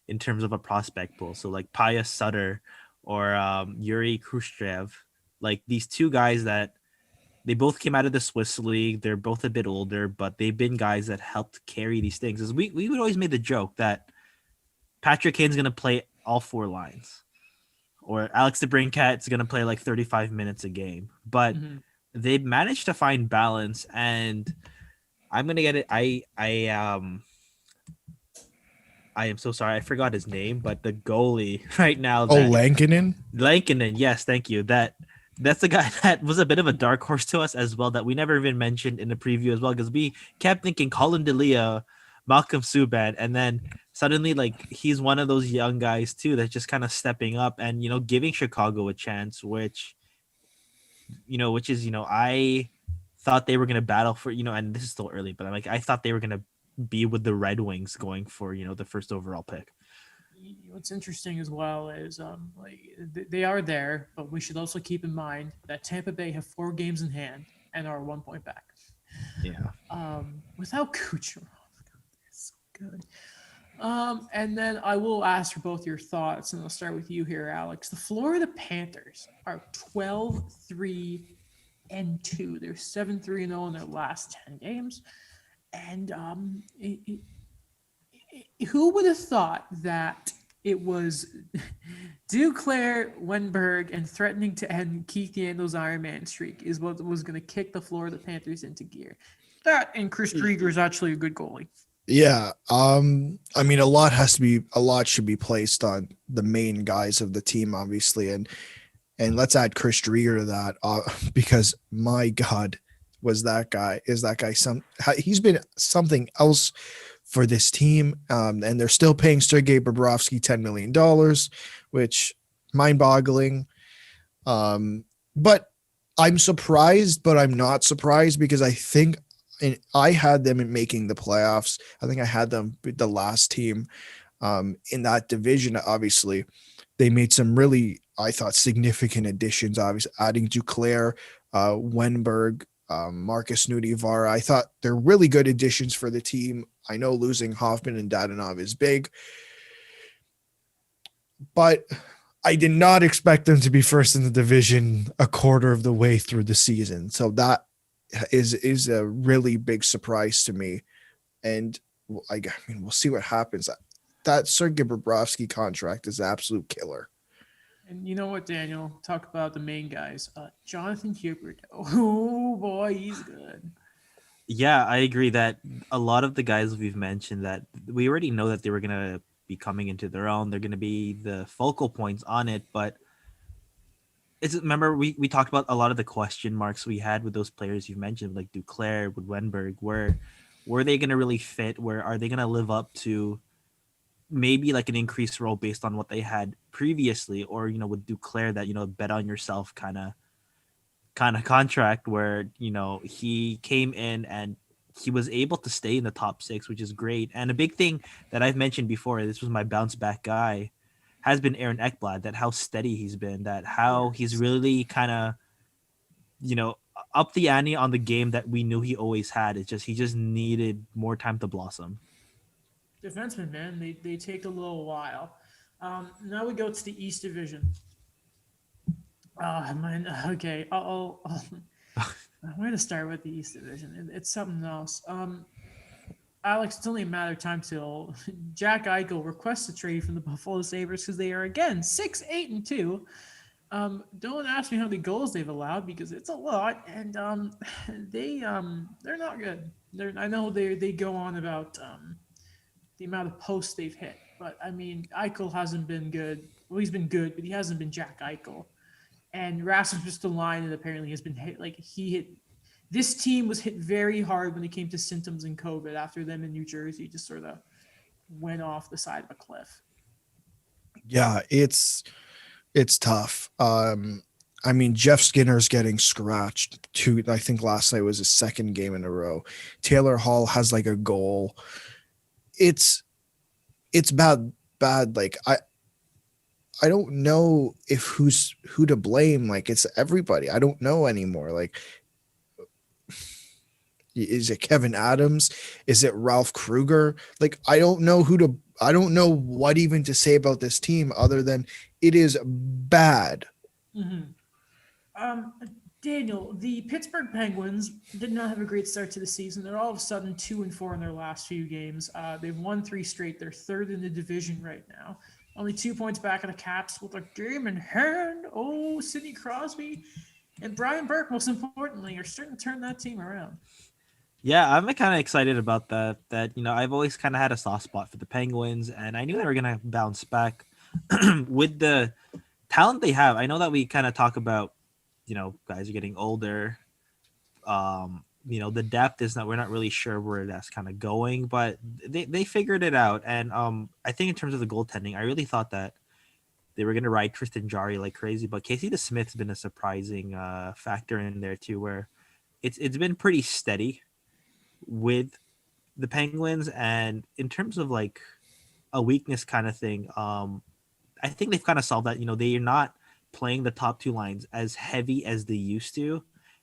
in terms of a prospect pool. So like Pius Sutter or Yuri Khrushchev, like these two guys that they both came out of the Swiss league. They're both a bit older, but they've been guys that helped carry these things. As we would always make the joke that Patrick Kane's gonna play all four lines, or Alex DeBrincat's gonna play like 35 minutes a game. But Mhm. they've managed to find balance, and I'm gonna get it. I am so sorry, I forgot his name, but the goalie right now Oh, that Lankinen. Lankinen, yes, thank you. That's the guy that was a bit of a dark horse to us as well that we never even mentioned in the preview as well, because we kept thinking Colin Delia, Malcolm Subban, and then suddenly like he's one of those young guys too that's just kind of stepping up and giving Chicago a chance, which is I thought they were gonna battle for and this is still early, but I thought they were gonna be with the Red Wings going for the first overall pick. What's interesting as well is like they are there, but we should also keep in mind that Tampa Bay have 4 games in hand and are 1 point back. Yeah. Without Kucherov, it's so good. And then I will ask for both your thoughts, and I'll start with you here, Alex. The Florida Panthers are 12-3-2. They're 7-3-0 in their last 10 games. And who would have thought that it was Duclair, Wenberg, and threatening to end Keith Yando's Iron Man streak is what was going to kick the Florida Panthers into gear. That and Chris Drieger is actually a good goalie. Yeah. I mean, a lot should be placed on the main guys of the team, obviously. And let's add Chris Drieger to that, because my God, is that guy he's been something else for this team. And they're still paying Sergei Bobrovsky $10 million, which mind boggling. But I'm surprised, but I'm not surprised, because I think I had them in making the playoffs. I think I had them with the last team in that division. Obviously, they made some really, I thought, significant additions. Obviously, adding Duclair, Wenberg, Marcus Nudivara. I thought they're really good additions for the team. I know losing Hoffman and Dadonov is big, but I did not expect them to be first in the division a quarter of the way through the season. So that is a really big surprise to me. And I mean, we'll see what happens. That Sergei Bobrovsky contract is an absolute killer. And you know what, Daniel? Talk about the main guys. Jonathan Hubert. Oh boy, he's good. Yeah, I agree that a lot of the guys we've mentioned, that we already know that they were gonna be coming into their own. They're gonna be the focal points on it, but remember we talked about a lot of the question marks we had with those players you've mentioned, like Duclair, with Wenberg. Were they gonna really fit? Where are they gonna live up to maybe like an increased role based on what they had previously, or with Duclair, that bet on yourself kind of contract where he came in and he was able to stay in the top 6, which is great. And a big thing that I've mentioned before, this was my bounce back guy, has been Aaron Ekblad, that how steady he's been, that how he's really kind of up the ante on the game that we knew he always had. It's just he just needed more time to blossom. Defensemen, man, they take a little while. Now we go to the East Division. Man, okay. I'm going to start with the East Division. It's something else. Alex, it's only a matter of time till Jack Eichel requests a trade from the Buffalo Sabres, because they are again 6-8-2. Don't ask me how many goals they've allowed, because it's a lot, and they're not good. I know they go on about the amount of posts they've hit, but I mean, Eichel hasn't been good. Well, he's been good, but he hasn't been Jack Eichel. And Rasmus Ristolainen apparently has been hit. Like this team was hit very hard when it came to symptoms in COVID. After them in New Jersey just sort of went off the side of a cliff. Yeah, it's tough. I mean, Jeff Skinner's getting scratched too. I think last night was his second game in a row. Taylor Hall has like a goal. It's bad. Like I don't know if who to blame. Like it's everybody. I don't know anymore. Like, is it Kevin Adams? Is it Ralph Kruger? Like I don't know I don't know what even to say about this team other than it is bad. Mm-hmm. Daniel, the Pittsburgh Penguins did not have a great start to the season. They're all of a sudden 2-4 in their last few games. They've won 3 straight. They're third in the division right now. Only 2 points back of the Caps with a game in hand. Oh, Sidney Crosby and Brian Burke, most importantly, are starting to turn that team around. Yeah, I'm kind of excited about that. I've always kind of had a soft spot for the Penguins, and I knew they were gonna bounce back with the talent they have. I know that we kind of talk about, guys are getting older. The depth is not. We're not really sure where that's kind of going, but they figured it out. And I think in terms of the goaltending, I really thought that they were gonna ride Tristan Jarry like crazy, but Casey DeSmith's been a surprising factor in there too, where it's been pretty steady with the Penguins. And in terms of like a weakness kind of thing, I think they've kind of solved that. They are not playing the top 2 lines as heavy as they used to,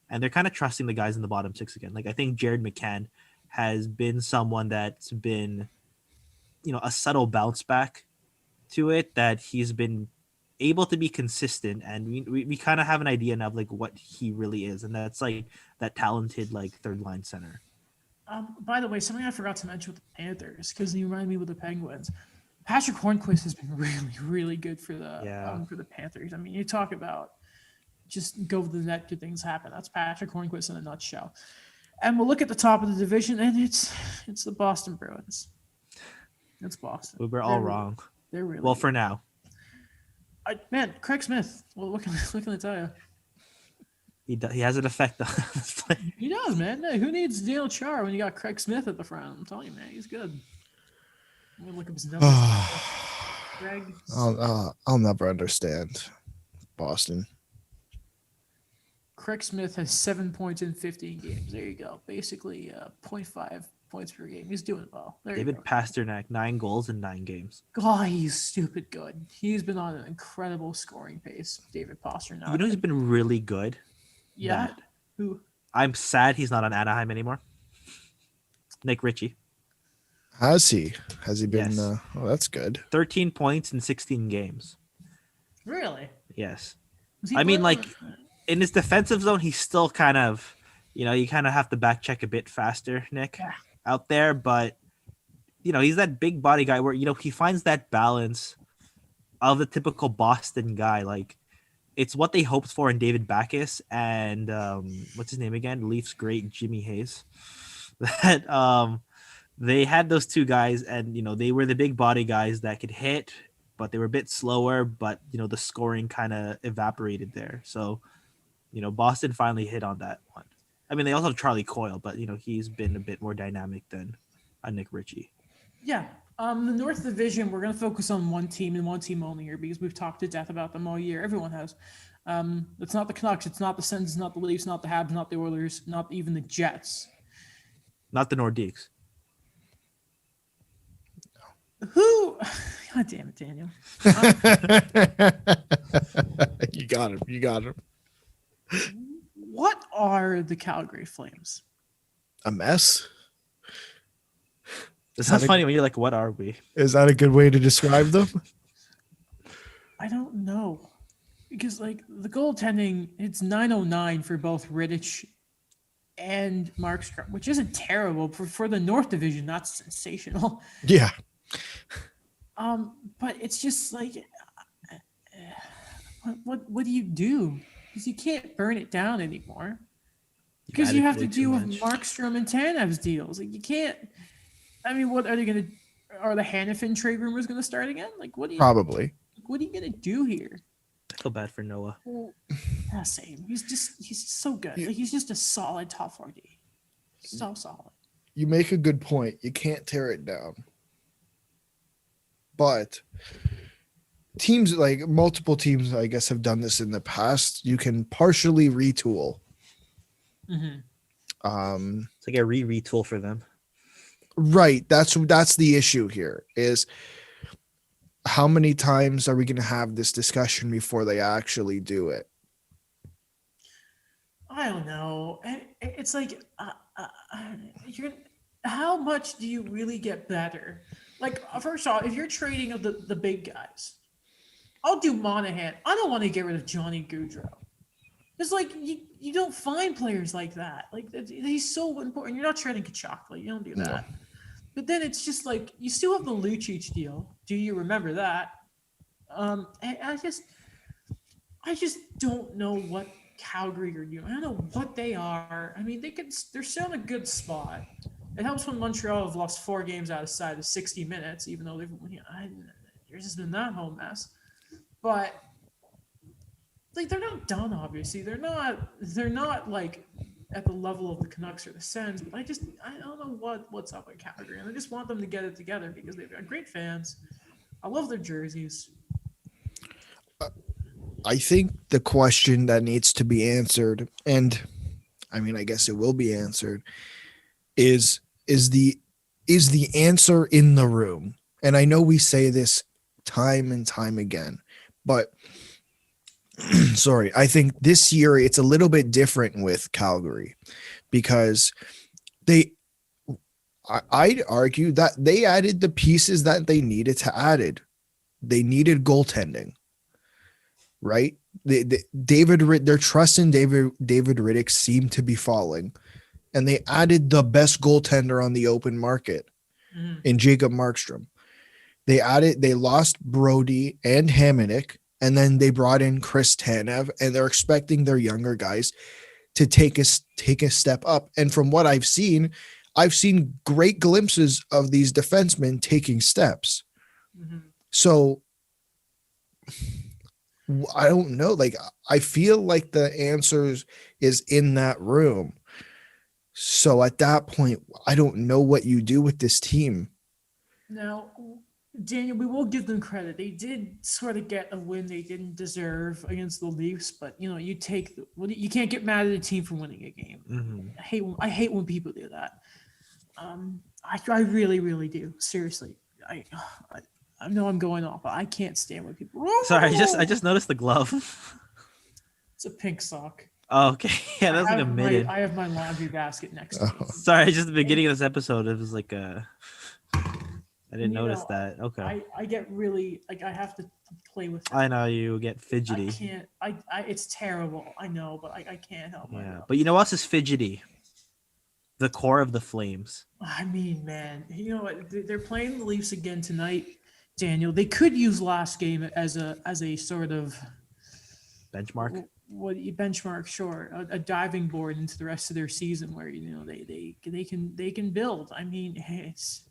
and they're kind of trusting the guys in the bottom 6 again. Like I think Jared McCann has been someone that's been, a subtle bounce back to it, that he's been able to be consistent, and we kind of have an idea now of like what he really is, and that's like that talented like third line center. By the way, something I forgot to mention with the Panthers, because you remind me with the Penguins. Patrick Hornquist has been really, really good for the Panthers. I mean, you talk about just go to the net, good things happen. That's Patrick Hornquist in a nutshell. And we'll look at the top of the division, and it's the Boston Bruins. It's Boston. We were all wrong. They're really well good. for now. Man, Craig Smith. Well, what can I tell you? He has an effect on this play. He does, man. Hey, who needs Daniel Char when you got Craig Smith at the front? I'm telling you, man, he's good. I'm gonna look up his numbers. Craig. I'll never understand Boston. Craig Smith has 7 points in 15 games. There you go. Basically, 0.5 points per game. He's doing well. David Pasternak, 9 goals in 9 games. God, he's stupid good. He's been on an incredible scoring pace. David Pasternak. He's been really good. Yeah. Who? I'm sad he's not on Anaheim anymore. Nick Ritchie. Has he? Has he been? Yes. Oh, that's good. 13 points in 16 games. Really? Yes. I mean, like, in his defensive zone, he's still kind of, you kind of have to back check a bit faster, Nick, out there. But, he's that big body guy where, he finds that balance of the typical Boston guy. Like, it's what they hoped for in David Backes and what's his name again? Leafs great Jimmy Hayes. That they had those 2 guys, and they were the big body guys that could hit, but they were a bit slower. But the scoring kind of evaporated there. So Boston finally hit on that one. I mean, they also have Charlie Coyle, but he's been a bit more dynamic than Nick Ritchie. Yeah. The North Division, we're going to focus on one team and one team only here because we've talked to death about them all year. Everyone has. It's not the Canucks. It's not the Sens. It's not the Leafs. Not the Habs. Not the Oilers. Not even the Jets. Not the Nordiques. Who? God damn it, Daniel. You got him. You got him. What are the Calgary Flames? A mess. It sounds funny when you're like, what are we? Is that a good way to describe them? I don't know. Because, like, the goaltending, it's 909 for both Rittich and Markstrom, which isn't terrible. For the North Division, that's sensational. Yeah. But it's just like, what do you do? Because you can't burn it down anymore. Because you have to deal with Markstrom and Tanev's deals. Like, you can't. I mean, what are they going to? Are the Hannafin trade rumors going to start again? Like, what do you? Probably. What are you going to do here? I feel bad for Noah. Well, same. He's so good. Like, he's just a solid top 4D. So solid. You make a good point. You can't tear it down. But teams, like multiple teams, I guess, have done this in the past. You can partially retool. Mm-hmm. It's like a retool for them. Right. That's the issue here is how many times are we going to have this discussion before they actually do it? I don't know. It's like, you're. How much do you really get better? Like, first off, if you're trading of the big guys, I'll do Monahan. I don't want to get rid of Johnny Gaudreau. It's like you don't find players like that. Like he's so important. You're not trading Kachuk. Like you don't do that. But then it's just like you still have the Lucic deal. Do you remember that? And I just don't know what Calgary are doing. I don't know what they are. I mean, they're still in a good spot. It helps when Montreal have lost 4 games outside of 60 minutes, even though there's just been that whole mess. But like they're not done. Obviously, they're not like at the level of the Canucks or the Sens. But I don't know what's up with Calgary, and I just want them to get it together because they've got great fans. I love their jerseys. I think the question that needs to be answered, and I mean, I guess it will be answered, is the answer in the room? And I know we say this time and time again, but sorry, I think this year it's a little bit different with Calgary because I'd argue that they added the pieces that they needed to added. They needed goaltending, right? Their trust in David Riddick seemed to be falling, and they added the best goaltender on the open market in Jacob Markstrom. They lost Brody and Hamonic, and then they brought in Chris Tanev, and they're expecting their younger guys to take a step up. And from what I've seen great glimpses of these defensemen taking steps. So I don't know. Like, I feel like the answer is in that room. So at that point, I don't know what you do with this team. Now, Daniel, we will give them credit. They did sort of get a win they didn't deserve against the Leafs, but you can't get mad at a team for winning a game. Mm-hmm. I hate when people do that. I really, really do. Seriously, I know I'm going off, but I can't stand when people. Sorry, I just noticed the glove. It's a pink sock. Oh, okay, yeah, that's like a mitten. I have my laundry basket next to me. Sorry, just the beginning of this episode, it was like I didn't notice that. Okay. I get really like I have to play with it. I know you get fidgety. I can't. It's terrible. I know, but I can't help myself. Yeah, but you know what else is fidgety? The core of the Flames. I mean, man, you know what? They're playing the Leafs again tonight, Daniel. They could use last game as a sort of benchmark. What you benchmark? Sure, a diving board into the rest of their season, where they can build. I mean, it's.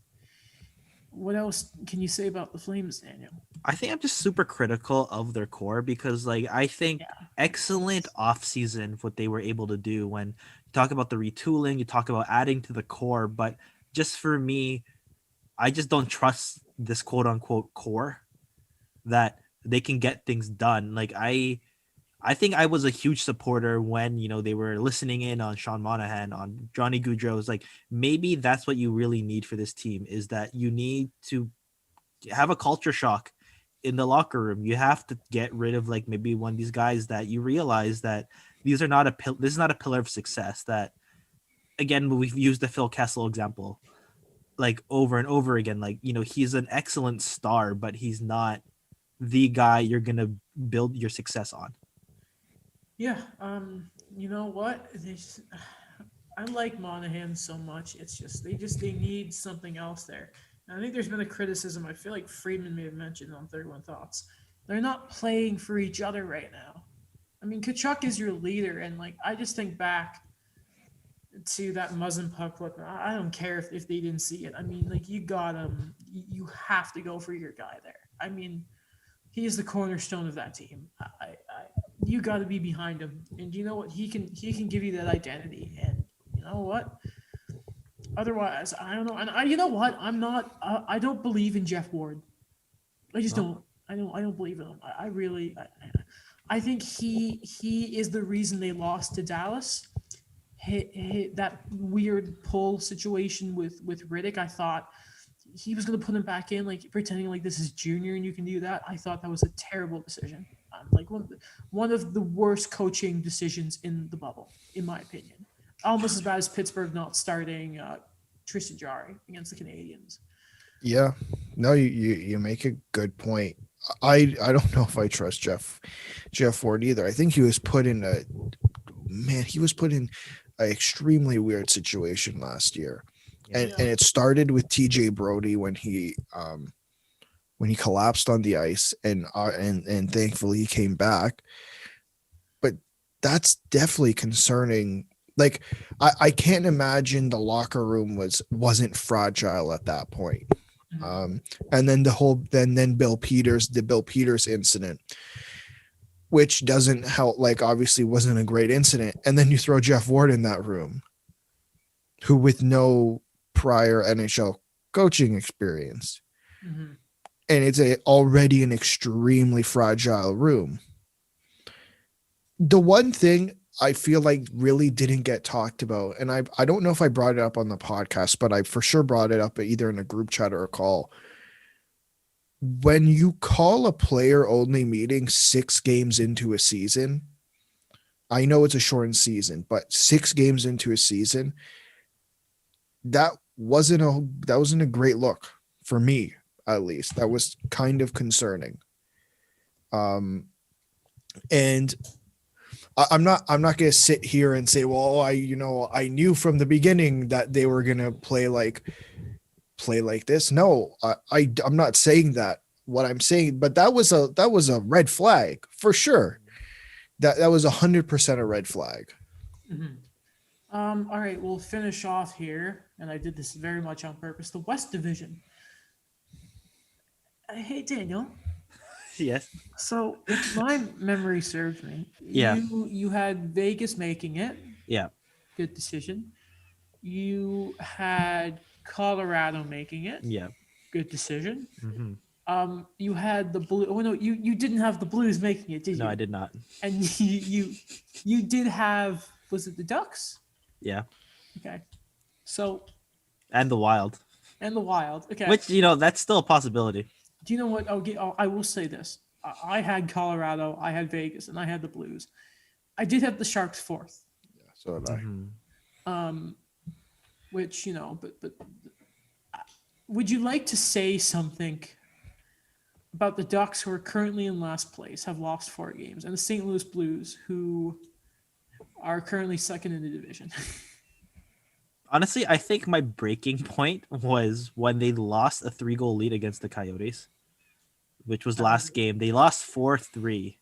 What else can you say about the Flames, Daniel? I think I'm just super critical of their core because, like, I think excellent offseason what they were able to do when you talk about the retooling, you talk about adding to the core, but just for me, I just don't trust this quote unquote core that they can get things done. Like, I think I was a huge supporter when, they were listening in on Sean Monahan, on Johnny Gaudreau. It's like, maybe that's what you really need for this team is that you need to have a culture shock in the locker room. You have to get rid of like maybe one of these guys that you realize that this is not a pillar of success. That again, we've used the Phil Kessel example like over and over again. Like, he's an excellent star, but he's not the guy you're going to build your success on. Yeah, you know what? I like Monahan so much. It's just they need something else there. And I think there's been a criticism. I feel like Friedman may have mentioned on 31 Thoughts. They're not playing for each other right now. I mean, Kachuk is your leader, and like I just think back to that Muzzin puck. Look, I don't care if they didn't see it. I mean, like you have to go for your guy there. I mean, he is the cornerstone of that team. You got to be behind him, and you know what? He can give you that identity, and you know what? Otherwise, I don't know. And you know what? I'm not. I don't believe in Jeff Ward. I just don't. I don't believe in him. I really. I think he is the reason they lost to Dallas. That weird pull situation with Riddick. I thought he was going to put him back in, like pretending like this is junior and you can do that. I thought that was a terrible decision. Like one of the worst coaching decisions in the bubble, in my opinion. Almost as bad as Pittsburgh not starting Tristan Jarry against the Canadiens. Yeah, no, you make a good point. I don't know if I trust Jeff Ward either. I think he was put in an extremely weird situation last year, and it started with TJ Brody when he collapsed on the ice, and thankfully he came back. But that's definitely concerning. Like I can't imagine the locker room wasn't fragile at that point. And then the Bill Peters incident, which doesn't help, like obviously wasn't a great incident. And then you throw Jeff Ward in that room, who with no prior NHL coaching experience. Mm-hmm. And it's already an extremely fragile room. The one thing I feel like really didn't get talked about, and I don't know if I brought it up on the podcast, but I for sure brought it up either in a group chat or a call. When you call a player only meeting 6 games into a season, I know it's a shortened season, but 6 games into a season, that wasn't a great look for me, at least. That was kind of concerning. And I'm not going to sit here and say, well, I knew from the beginning that they were going to play like this. No, I'm not saying that. What I'm saying, but that was a red flag for sure. That was 100% a red flag. Mm-hmm. All right, we'll finish off here, and I did this very much on purpose. The West Division. Hey, Daniel. Yes. So, if my memory serves me, you had Vegas making it. Yeah. Good decision. You had Colorado making it. Yeah. Good decision. Mm-hmm. You had the Blue. Oh no, you didn't have the Blues making it, did you? No, I did not. And you did have, was it the Ducks? Yeah. Okay. So. And the Wild. And the Wild. Okay. Which, that's still a possibility. Do you know what? I will say this. I had Colorado, I had Vegas, and I had the Blues. I did have the Sharks 4th. Yeah, so did I. Mm-hmm. Which, but would you like to say something about the Ducks, who are currently in last place, have lost 4 games, and the St. Louis Blues, who are currently second in the division? Honestly, I think my breaking point was when they lost a 3-goal lead against the Coyotes, which was last game. They lost 4-3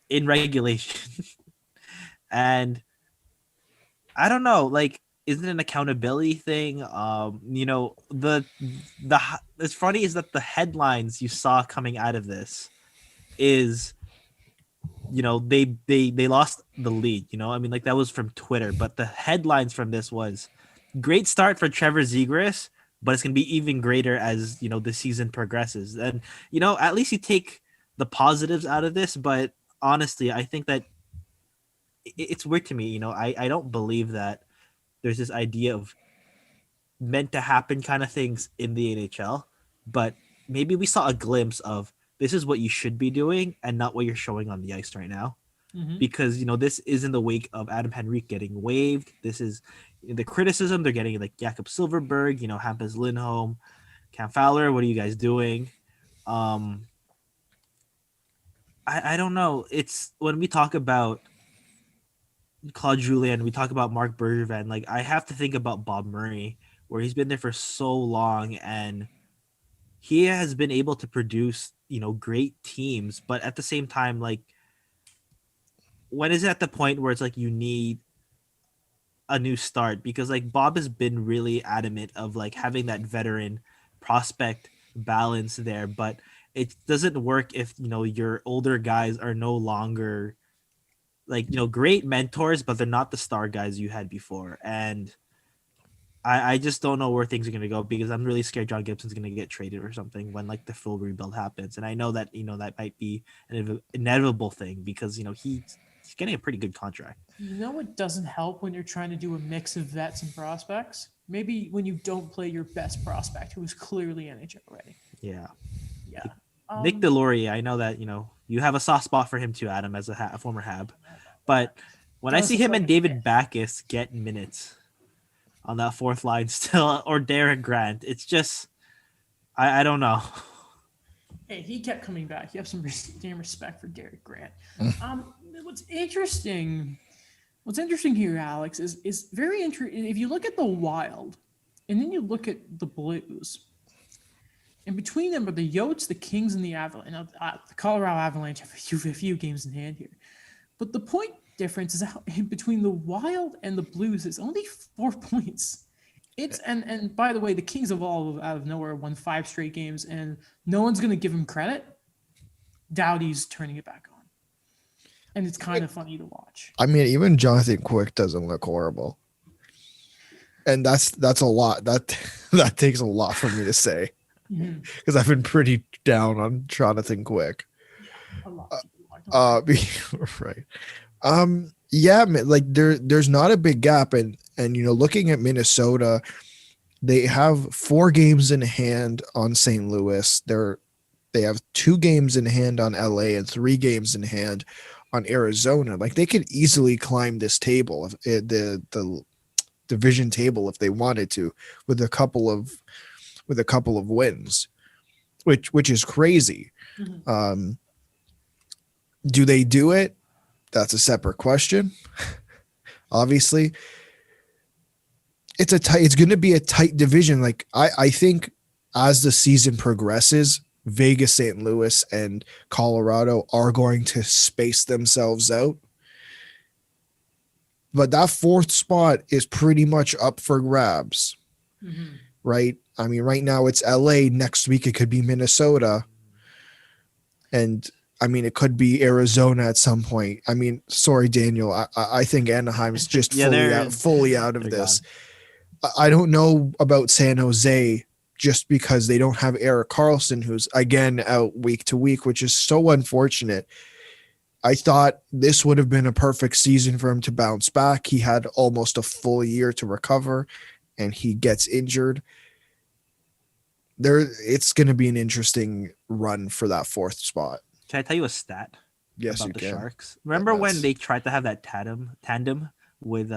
in regulation. And I don't know, like, is it an accountability thing? It's funny is that the headlines you saw coming out of this is, they lost the lead, like that was from Twitter, but the headlines from this was great start for Trevor Zegras, but it's going to be even greater as, the season progresses. And, at least you take the positives out of this, but honestly, I think that it's weird to me. I don't believe that there's this idea of meant to happen kind of things in the NHL, but maybe we saw a glimpse of this is what you should be doing and not what you're showing on the ice right now. Mm-hmm. Because, this is in the wake of Adam Henrique getting waived. This is the criticism they're getting, like Jakob Silfverberg, Hampus Lindholm, Cam Fowler. What are you guys doing? I don't know. It's when we talk about Claude Julien, we talk about Marc Bergevin, like I have to think about Bob Murray, where he's been there for so long and he has been able to produce, great teams, but at the same time, like, when is it at the point where it's like you need a new start? Because like Bob has been really adamant of like having that veteran prospect balance there, but it doesn't work if, your older guys are no longer like, great mentors, but they're not the star guys you had before. And I just don't know where things are going to go, because I'm really scared John Gibson's going to get traded or something when like the full rebuild happens. And I know that, that might be an inevitable thing, because, he's getting a pretty good contract. You know what doesn't help when you're trying to do a mix of vets and prospects? Maybe when you don't play your best prospect, who is clearly NHL ready. Yeah. Yeah. Nick Deslauriers, I know that, you have a soft spot for him too, Adam, as a former Hab. But when I see him and David Backes get minutes on that fourth line still, or Derek Grant, it's just, I don't know. Hey, he kept coming back. You have some damn respect for Derek Grant. What's interesting here, Alex, is very interesting. If you look at the Wild, and then you look at the Blues, and between them are the Yotes, the Kings, and the Avalanche. The Colorado Avalanche have a few games in hand here, but the point difference is how between the Wild and the Blues is only 4 points. And by the way, the Kings have all out of nowhere won 5 straight games, and no one's going to give him credit. Doughty's turning it back on, and it's kind of funny to watch. I mean, even Jonathan Quick doesn't look horrible, and that's a lot. That takes a lot for me to say, because I've been pretty down on Jonathan Quick. A lot. Right. Yeah, like there's not a big gap, and looking at Minnesota, they have 4 games in hand on St. Louis. They have 2 games in hand on LA and 3 games in hand on Arizona. Like, they could easily climb this table, the division table, if they wanted to, with a couple of wins, which is crazy. Mm-hmm. Do they do it? That's a separate question. Obviously, it's going to be a tight division. Like, I think as the season progresses, Vegas, St. Louis, and Colorado are going to space themselves out. But that 4th spot is pretty much up for grabs, right? I mean, right now it's LA. Next week it could be Minnesota. And I mean, it could be Arizona at some point. I mean, sorry, Daniel. I think Anaheim's just fully out of this. Gone. I don't know about San Jose, just because they don't have Erik Karlsson, who's again out week to week, which is so unfortunate. I thought this would have been a perfect season for him to bounce back. He had almost a full year to recover, and he gets injured. It's going to be an interesting run for that 4th spot. Can I tell you a stat? Yes, about you the can. Sharks? Remember when they tried to have that tandem with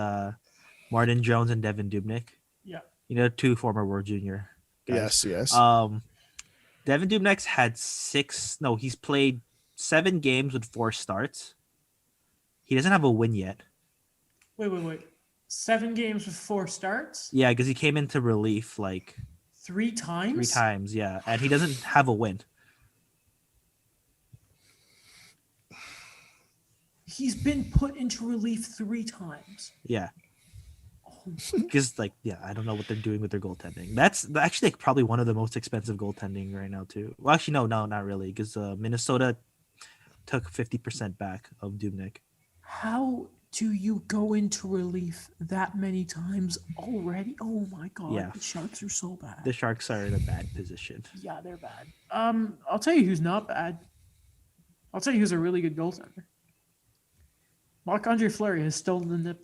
Martin Jones and Devin Dubnyk? Yeah. 2 former World Junior guys. Yes. Devin Dubnyk's had he's played 7 games with 4 starts. He doesn't have a win yet. Wait. 7 games with 4 starts? Yeah, because he came into relief like 3 times? 3 times, yeah. And he doesn't have a win. He's been put into relief 3 times. Yeah. Because, I don't know what they're doing with their goaltending. That's actually probably one of the most expensive goaltending right now, too. Well, actually, no, not really, because Minnesota took 50% back of Dubnyk. How do you go into relief that many times already? Oh, my God. Yeah. The Sharks are so bad. The Sharks are in a bad position. Yeah, they're bad. I'll tell you who's not bad. I'll tell you who's a really good goaltender. Marc-Andre Fleury has stolen the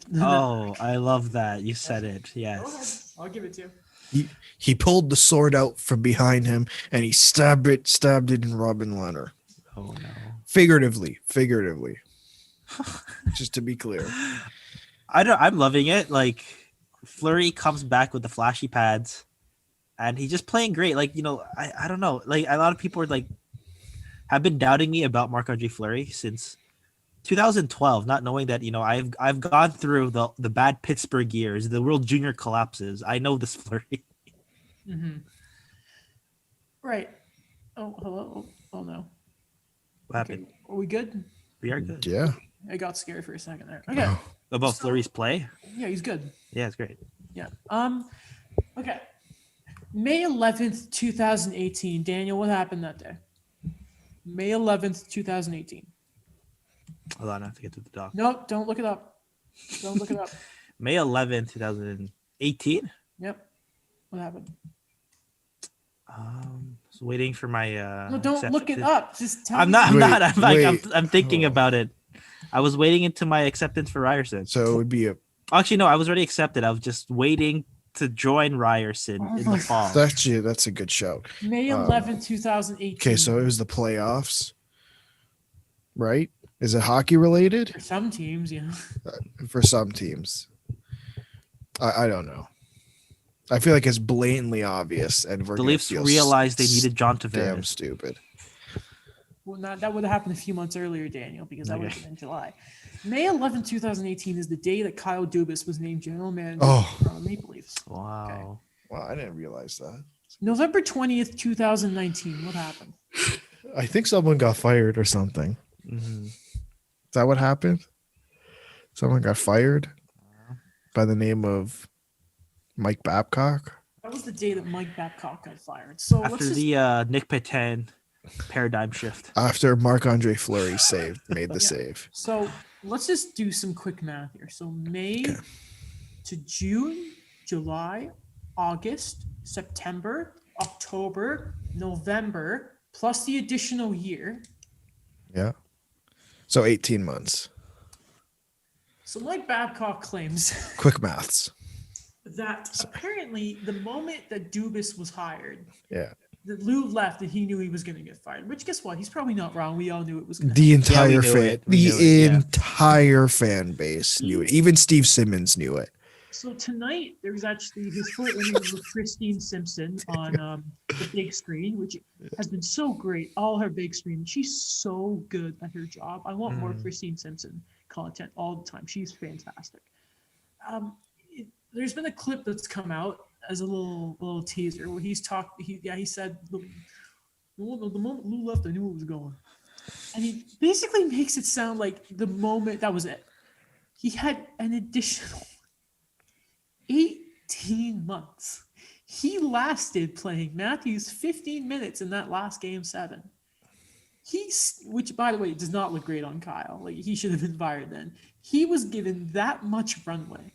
I love that. You said it. Yes. I'll give it to you. He pulled the sword out from behind him, and he stabbed it in Robin Lehner. Oh, no. Figuratively. Just to be clear. I'm loving it. Like, Fleury comes back with the flashy pads, and he's just playing great. Like, I don't know. Like, a lot of people have been doubting me about Marc-Andre Fleury since 2012, not knowing that I've gone through the bad Pittsburgh years, the World Junior collapses. I know this Fleury. Mm-hmm. Right. Oh, hello. Oh no. What happened? Okay. Are we good? We are good. Yeah. I got scared for a second there. Okay. About Fleury's play? Yeah, he's good. Yeah, it's great. Yeah. Okay. May 11th, 2018. Daniel, what happened that day? May 11th, 2018. Hold on, I have to get to the doc. Nope, don't look it up. May 11th, 2018? Yep. What happened? Just waiting for my No, don't look it up. Just tell I'm me. not. I'm Wait. I'm thinking about it. I was waiting into my acceptance for Ryerson. So it would be a Actually, no, I was already accepted. I was just waiting to join Ryerson Oh in my the fall. that's a good shout. May 11th, 2018. Okay, so it was the playoffs, right? Is it hockey related? For some teams, yeah. For some teams. I don't know. I feel like it's blatantly obvious, and we're The gonna Leafs feel realized they needed John damn Tavares. stupid. Well, that would have happened a few months earlier, Daniel, because that would have Okay. been in July. May 11th, 2018 is the day that Kyle Dubas was named general manager Oh. of the Maple Leafs. Wow. Wow, I didn't realize that. November 20th, 2019. What happened? I think someone got fired or something. Mhm. Is that what happened? Someone got fired by the name of Mike Babcock. That was the day that Mike Babcock got fired. So let's After just the Nick Petan paradigm shift. After Marc-Andre Fleury made the Yeah. save. So let's just do some quick math here. So May to June, July, August, September, October, November, plus the additional year. Yeah. So 18 months. So Mike Babcock claims Quick maths. that apparently the moment that Dubas was hired, Yeah. that Lou left and he knew he was going to get fired, which guess what? He's probably not wrong. We all knew it was going to The happen. entire knew fan, it. We knew it, yeah. entire fan base knew it. Even Steve Simmons knew it. So tonight there was actually his full interview with Christine Simpson on the big screen, which has been so great. All her big screen. She's so good at her job. I want more Christine Simpson content all the time. She's fantastic. There's been a clip that's come out as a little teaser where he's talked. He said the moment Lou left, I knew it was going, and he basically makes it sound like the moment that was it. He had an additional 18 months. He lasted playing Matthews 15 minutes in that last game 7. Which by the way does not look great on Kyle. Like he should have been fired then. He was given that much runway.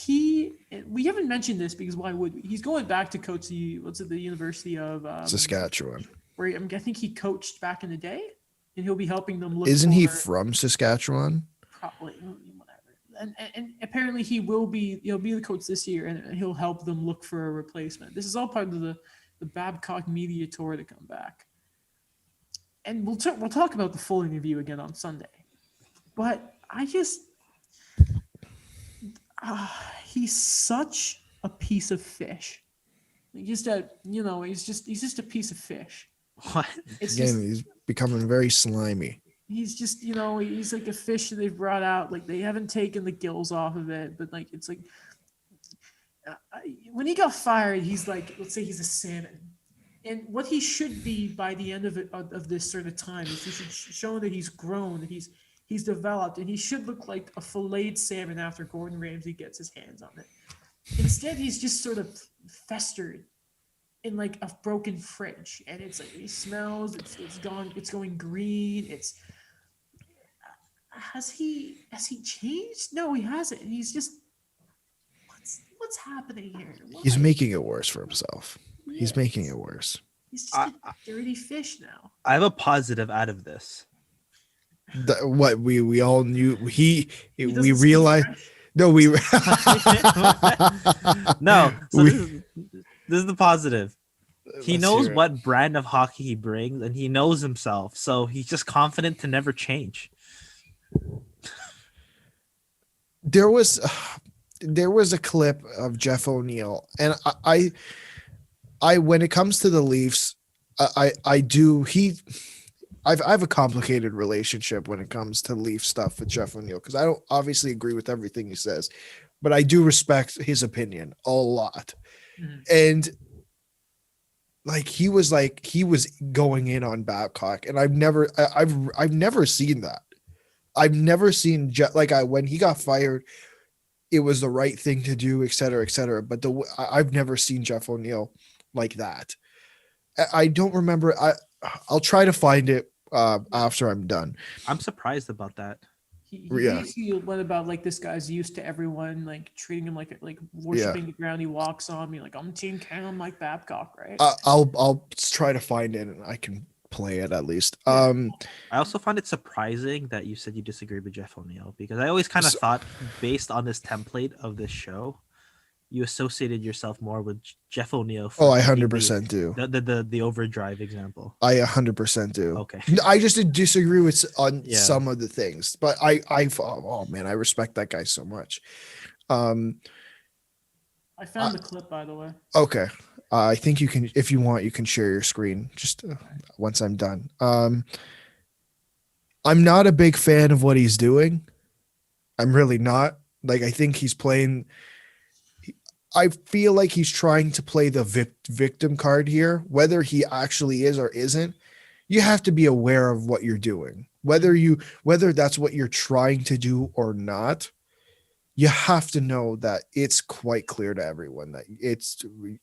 We haven't mentioned this because why would we? He's going back to coach the University of Saskatchewan. where I think he coached back in the day, and he'll be helping them look. Isn't he for- from Saskatchewan? Probably whatever. And apparently he'll be the coach this year, and he'll help them look for a replacement. This is all part of the Babcock media tour to come back. And we'll talk about the full interview again on Sunday. But I just he's such a piece of fish. He's just a piece of fish. What? It's Again, just, he's becoming very slimy. he's just he's like a fish that they've brought out, like they haven't taken the gills off of it, but like it's like when he got fired, he's like, let's say he's a salmon, and what he should be by the end of this sort of time is he should show that he's grown, that he's developed, and he should look like a filleted salmon after Gordon Ramsay gets his hands on it. Instead, he's just sort of festered in like a broken fridge, and it's like he smells, it's going green. Has he changed? No, he hasn't. He's just what's happening here? He's Why? making it worse for himself. He's Yes. making it worse. He's just a dirty fish now. I have a positive out of this. What we all knew. We doesn't speak realized. French. No, we. No, so We- this is the positive. He Let's knows hear it. what brand of hockey he brings, and he knows himself. So he's just confident to never change. There was a clip of Jeff O'Neill, and I when it comes to the Leafs, I have a complicated relationship when it comes to Leaf stuff with Jeff O'Neill, because I don't obviously agree with everything he says, but I do respect his opinion a lot. Mhm. And like he was going in on Babcock, and I've never seen that. I've never seen when he got fired, it was the right thing to do, et cetera, et cetera. But I've never seen Jeff O'Neill like that. I don't remember. I'll try to find it after I'm done. I'm surprised about that. He Yeah. basically went about like this guy's used to everyone, like treating him like worshiping the ground he walks on. Being like, I'm Team Ken, I'm Mike Babcock, right? I'll try to find it, and I can play it at least. I also find it surprising that you said you disagree with Jeff O'Neill, because I always kind of thought, based on this template of this show, you associated yourself more with Jeff O'Neill. Oh, I taking 100% do. The overdrive example. I 100% do. Okay. I just disagree with on some of the things, but oh man, I respect that guy so much. I found the clip, by the way. Okay. I think you can, if you want, you can share your screen just once I'm done. I'm not a big fan of what he's doing. I'm really not. Like, I think he's playing. I feel like he's trying to play the victim card here. Whether he actually is or isn't, you have to be aware of what you're doing. Whether that's what you're trying to do or not, you have to know that it's quite clear to everyone that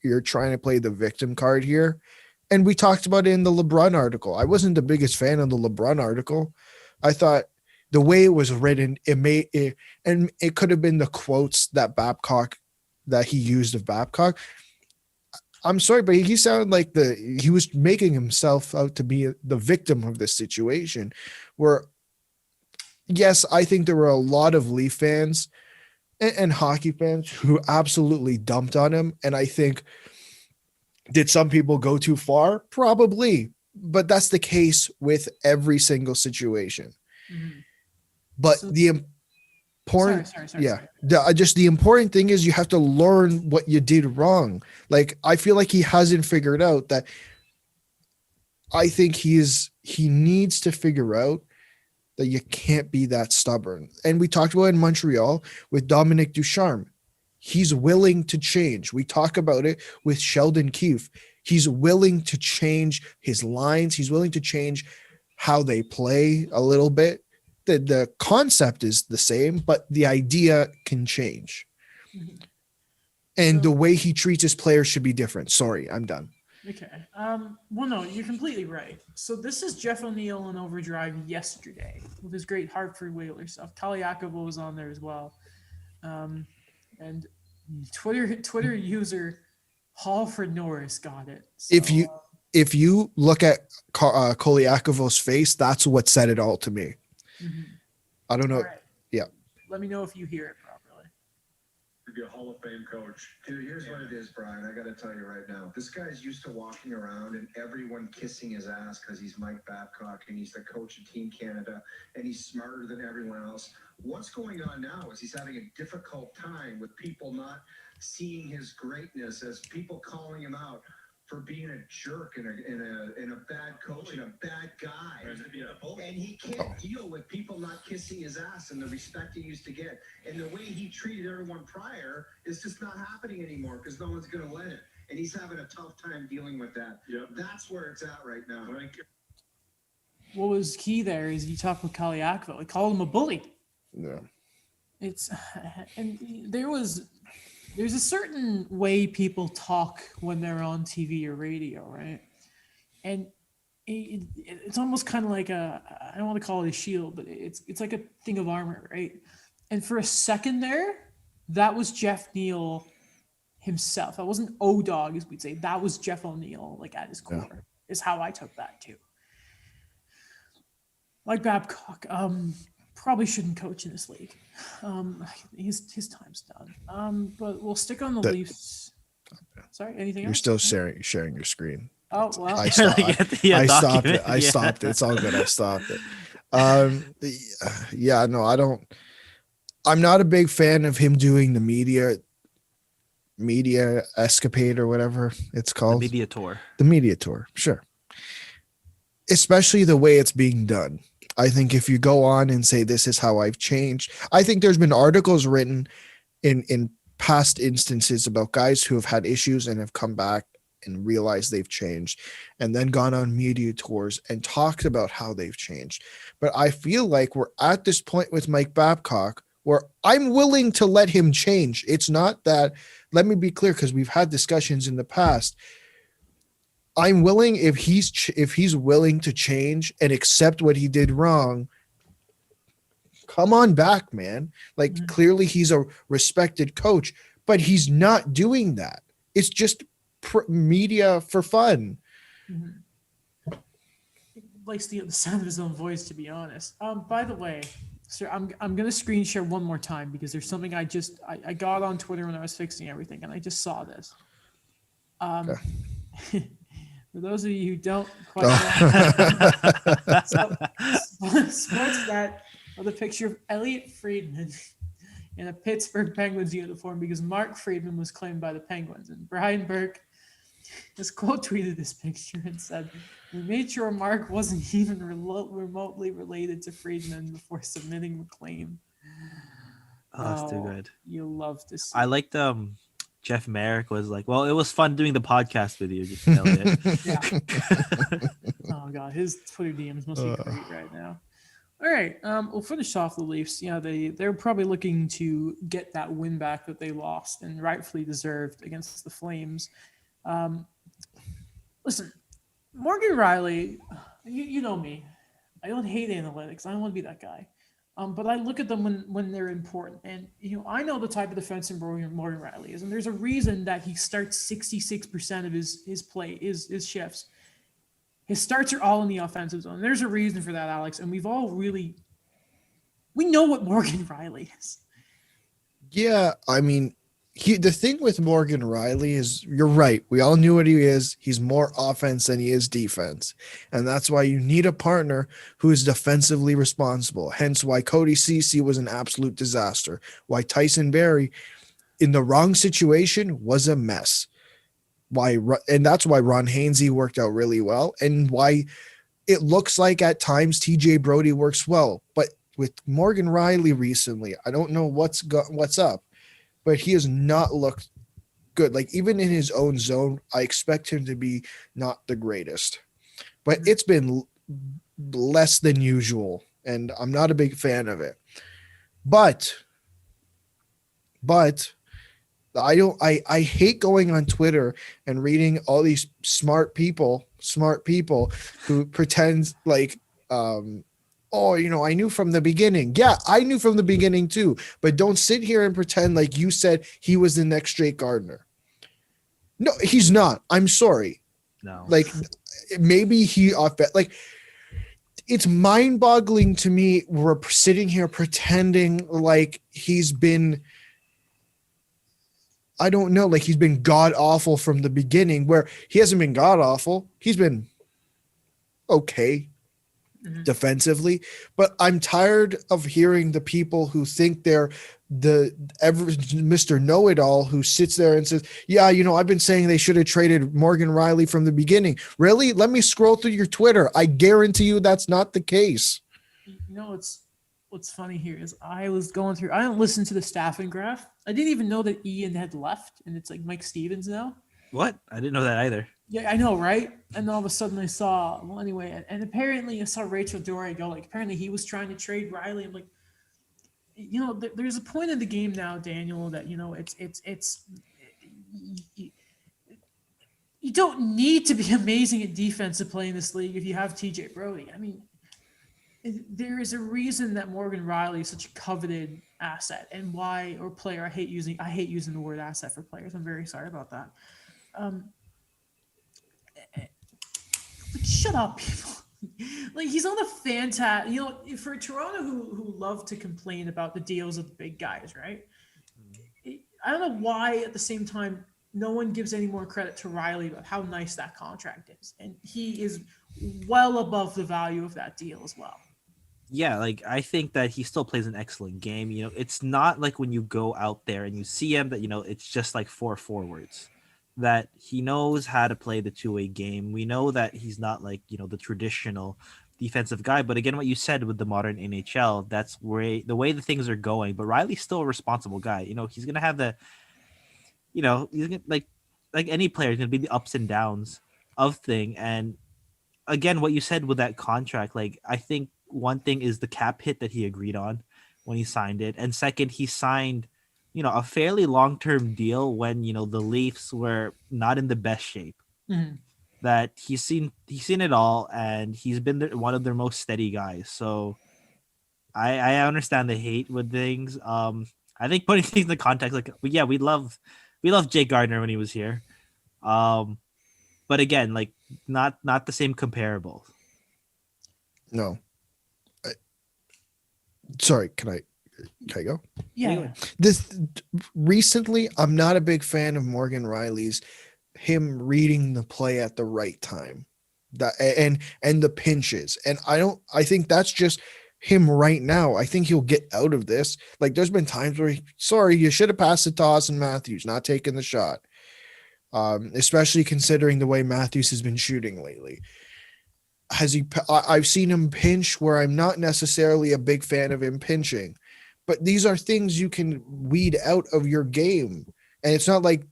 you're trying to play the victim card here. And we talked about it in the LeBron article. I wasn't the biggest fan of the LeBron article. I thought the way it was written, and it could have been the quotes that he used of Babcock. I'm sorry, but he sounded like he was making himself out to be the victim of this situation, where, yes, I think there were a lot of Leaf fans and hockey fans who absolutely dumped on him. And I think, did some people go too far? Probably, but that's the case with every single situation. Mm-hmm. But So- the important, Sorry. the important thing is you have to learn what you did wrong. Like, I feel like he hasn't figured out that. I think he needs to figure out that you can't be that stubborn. And we talked about it in Montreal with Dominic Ducharme. He's willing to change. We talk about it with Sheldon Keefe. He's willing to change his lines. He's willing to change how they play a little bit. The concept is the same, but the idea can change. Mm-hmm. And the way he treats his players should be different. Sorry, I'm done. Okay. Well, no, you're completely right. So this is Jeff O'Neill in overdrive yesterday with his great Hartford Whalers stuff. Kaliakova was on there as well. And Twitter user Halford Norris got it. So, If you look at Koliakovo's face, that's what said it all to me. Mm-hmm. I don't know. All right. Yeah. Let me know if you hear it properly. To be a Hall of Fame coach. Dude, here's what it is, Brian. I got to tell you right now. This guy's used to walking around and everyone kissing his ass because he's Mike Babcock and he's the coach of Team Canada and he's smarter than everyone else. What's going on now is he's having a difficult time with people not seeing his greatness, as people calling him out for being a jerk and a bad coach and a bad guy. And he can't deal with people not kissing his ass and the respect he used to get. And the way he treated everyone prior is just not happening anymore because no one's going to let it. And he's having a tough time dealing with that. Yep. That's where it's at right now. What was key there is you talked with Kaliakova. He called him a bully. Yeah. There's a certain way people talk when they're on TV or radio, right? And it's almost kind of like I don't want to call it a shield, but it's like a thing of armor, right? And for a second there, that was Jeff O'Neill himself. That wasn't O-Dog, as we'd say. That was Jeff O'Neill, like at his core, is how I took that too. Like Babcock, probably shouldn't coach in this league. His time's done. But we'll stick on the Leafs. Sorry, anything else? You're still sharing your screen. Oh, well. I stopped it. I stopped it. It's all good. I stopped it. Yeah, no, I'm not a big fan of him doing the media escapade or whatever it's called. The media tour. Sure. Especially the way it's being done. I think if you go on and say, this is how I've changed, I think there's been articles written in past instances about guys who have had issues and have come back and realized they've changed and then gone on media tours and talked about how they've changed. But I feel like we're at this point with Mike Babcock where I'm willing to let him change. It's not that, let me be clear, because we've had discussions in the past. I'm willing, if he's willing to change and accept what he did wrong, come on back, man. Like, clearly he's a respected coach, but he's not doing that. It's just media for fun. Mm-hmm. likes the sound of his own voice, to be honest. By the way, sir, I'm gonna screen share one more time because there's something I got on Twitter when I was fixing everything, and I just saw this. Okay. For those of you who don't quite know, so, Sportsnet with a picture of Elliot Friedman in a Pittsburgh Penguins uniform because Mark Friedman was claimed by the Penguins, and Brian Burke has quote tweeted this picture and said, "We made sure Mark wasn't even remotely related to Friedman before submitting the claim." Oh, that's too good. You love to see. I liked Jeff Merrick was like, well, it was fun doing the podcast with you, just Elliot. Yeah. Oh god, his Twitter DMs must be great right now. All right, we'll finish off the Leafs. You know, they're probably looking to get that win back that they lost and rightfully deserved against the Flames. Listen, Morgan Riley, you know me. I don't hate analytics. I don't want to be that guy. But I look at them when they're important. And, you know, I know the type of defenseman Morgan Riley is. And there's a reason that he starts 66% of his shifts. His starts are all in the offensive zone. There's a reason for that, Alex. And we know what Morgan Riley is. Yeah, I mean, the thing with Morgan Riley is, you're right. We all knew what he is. He's more offense than he is defense. And that's why you need a partner who is defensively responsible. Hence why Cody Ceci was an absolute disaster. Why Tyson Barrie, in the wrong situation, was a mess. And that's why Ron Hainsey worked out really well. And why it looks like at times TJ Brody works well. But with Morgan Riley recently, I don't know what's up. But he has not looked good. Like, even in his own zone, I expect him to be not the greatest. But it's been less than usual, and I'm not a big fan of it. But I hate going on Twitter and reading all these smart people who pretend like oh, you know, I knew from the beginning. Yeah, I knew from the beginning too. But don't sit here and pretend like you said he was the next Jake Gardner. No, he's not. I'm sorry. No. Like, maybe it's mind-boggling to me. We're sitting here pretending like he's been, I don't know, like he's been god-awful from the beginning, where he hasn't been god-awful. He's been okay defensively, but I'm tired of hearing the people who think they're Mr. Know-It-All who sits there and says, yeah, you know, I've been saying they should have traded Morgan Riley from the beginning. Really? Let me scroll through your Twitter. I guarantee you that's not the case. You know, what's funny here is I don't listen to the staffing graph. I didn't even know that Ian had left, and it's like Mike Stevens now. What? I didn't know that either. Yeah, I know, right? And all of a sudden I saw, well, anyway, and apparently I saw Rachel Dory go, like, apparently he was trying to trade Riley. I'm like, you know, there's a point in the game now, Daniel, that, you know, you don't need to be amazing at defense to play in this league if you have TJ Brody. I mean, there is a reason that Morgan Riley is such a coveted asset, and why, or player. I hate using the word asset for players. I'm very sorry about that. Like, shut up, people. Like, he's on a fantastic, you know, for Toronto who love to complain about the deals of the big guys, right? I don't know why at the same time no one gives any more credit to Riley about how nice that contract is. And he is well above the value of that deal as well. Yeah, like, I think that he still plays an excellent game. You know, it's not like when you go out there and you see him that, you know, it's just like 4 forwards. That he knows how to play the two-way game. We know that he's not like, you know, the traditional defensive guy. But again, what you said with the modern NHL, that's where the way the things are going. But Riley's still a responsible guy. You know, he's gonna have the, you know, he's gonna like any player, is gonna be the ups and downs of thing. And again, what you said with that contract, like, I think one thing is the cap hit that he agreed on when he signed it, and second, he signed, you know, a fairly long-term deal when, you know, the Leafs were not in the best shape. Mm-hmm. That he's seen it all, and he's been one of their most steady guys. So I understand the hate with things. I think putting things in the context, like, yeah, we love Jake Gardner when he was here. But again, like, not the same comparables. No. Sorry, can I go? Yeah. This recently, I'm not a big fan of Morgan Riley's him reading the play at the right time. That and the pinches. And I think that's just him right now. I think he'll get out of this. Like there's been times where sorry, you should have passed it to Austin Matthews, not taking the shot. Especially considering the way Matthews has been shooting lately. I've seen him pinch where I'm not necessarily a big fan of him pinching, but these are things you can weed out of your game. And it's not like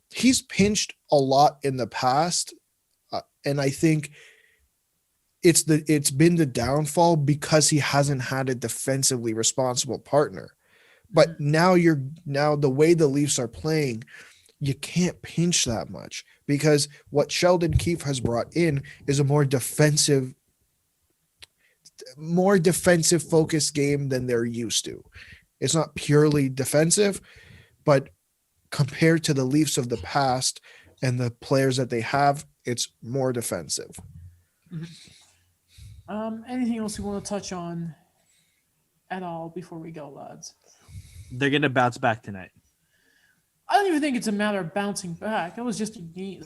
he's pinched a lot in the past. And I think it's been the downfall because he hasn't had a defensively responsible partner. But now the way the Leafs are playing, you can't pinch that much because what Sheldon Keefe has brought in is a more defensive focused game than they're used to. It's not purely defensive, but compared to the Leafs of the past and the players that they have, it's more defensive. Anything else you want to touch on at all before we go, lads? They're gonna bounce back tonight. I don't even think it's a matter of bouncing back. It was just a game.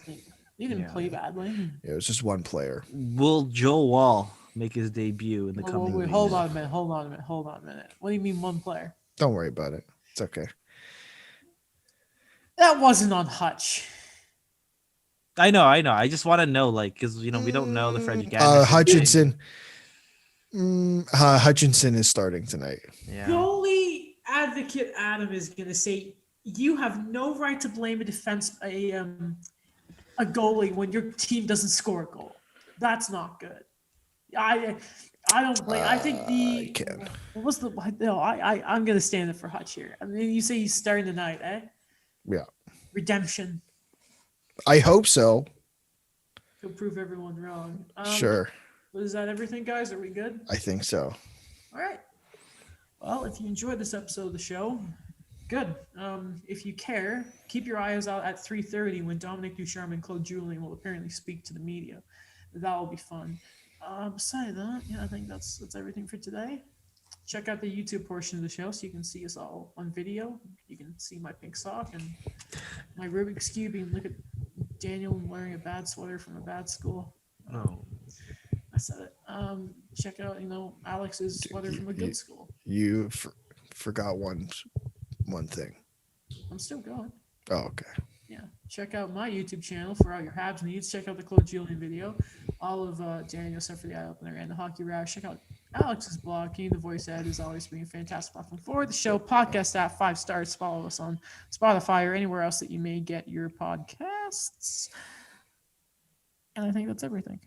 They didn't play badly. Yeah, it was just one player. Will Joe Wall make his debut in the coming weeks? Hold on a minute. What do you mean one player? Don't worry about it. It's okay. That wasn't on Hutch. I know. I just want to know, like, because we don't know the Freddie Gagnon. Hutchinson is starting tonight. Yeah. Goalie advocate Adam is gonna say you have no right to blame a goalie when your team doesn't score a goal. That's not good. I don't blame. I think I'm gonna stand up for Hutch here. I mean, you say he's starting tonight, eh? Yeah. Redemption. I hope so. He'll prove everyone wrong. Sure. Is that everything, guys? Are we good? I think so. All right. Well, if you enjoyed this episode of the show, good. If you care, keep your eyes out at 3:30 when Dominic Ducharme and Claude Julien will apparently speak to the media. That will be fun. Besides that, I think that's everything for today. Check out the YouTube portion of the show so you can see us all on video. You can see my pink sock and my Rubik's Cube. You can look at Daniel wearing a bad sweater from a bad school. Oh. I said it. Check out, Alex's sweater from a good school. You forgot one thing. I'm still going. Oh, okay. Yeah. Check out my YouTube channel for all your Habs needs. Check out the Claude Julien video. All of Daniel, except for the eye opener and the hockey rash. Check out Alex's blog. King the Voice Ed is always being a fantastic platform for the show. Podcast at 5 stars. Follow us on Spotify or anywhere else that you may get your podcasts. And I think that's everything.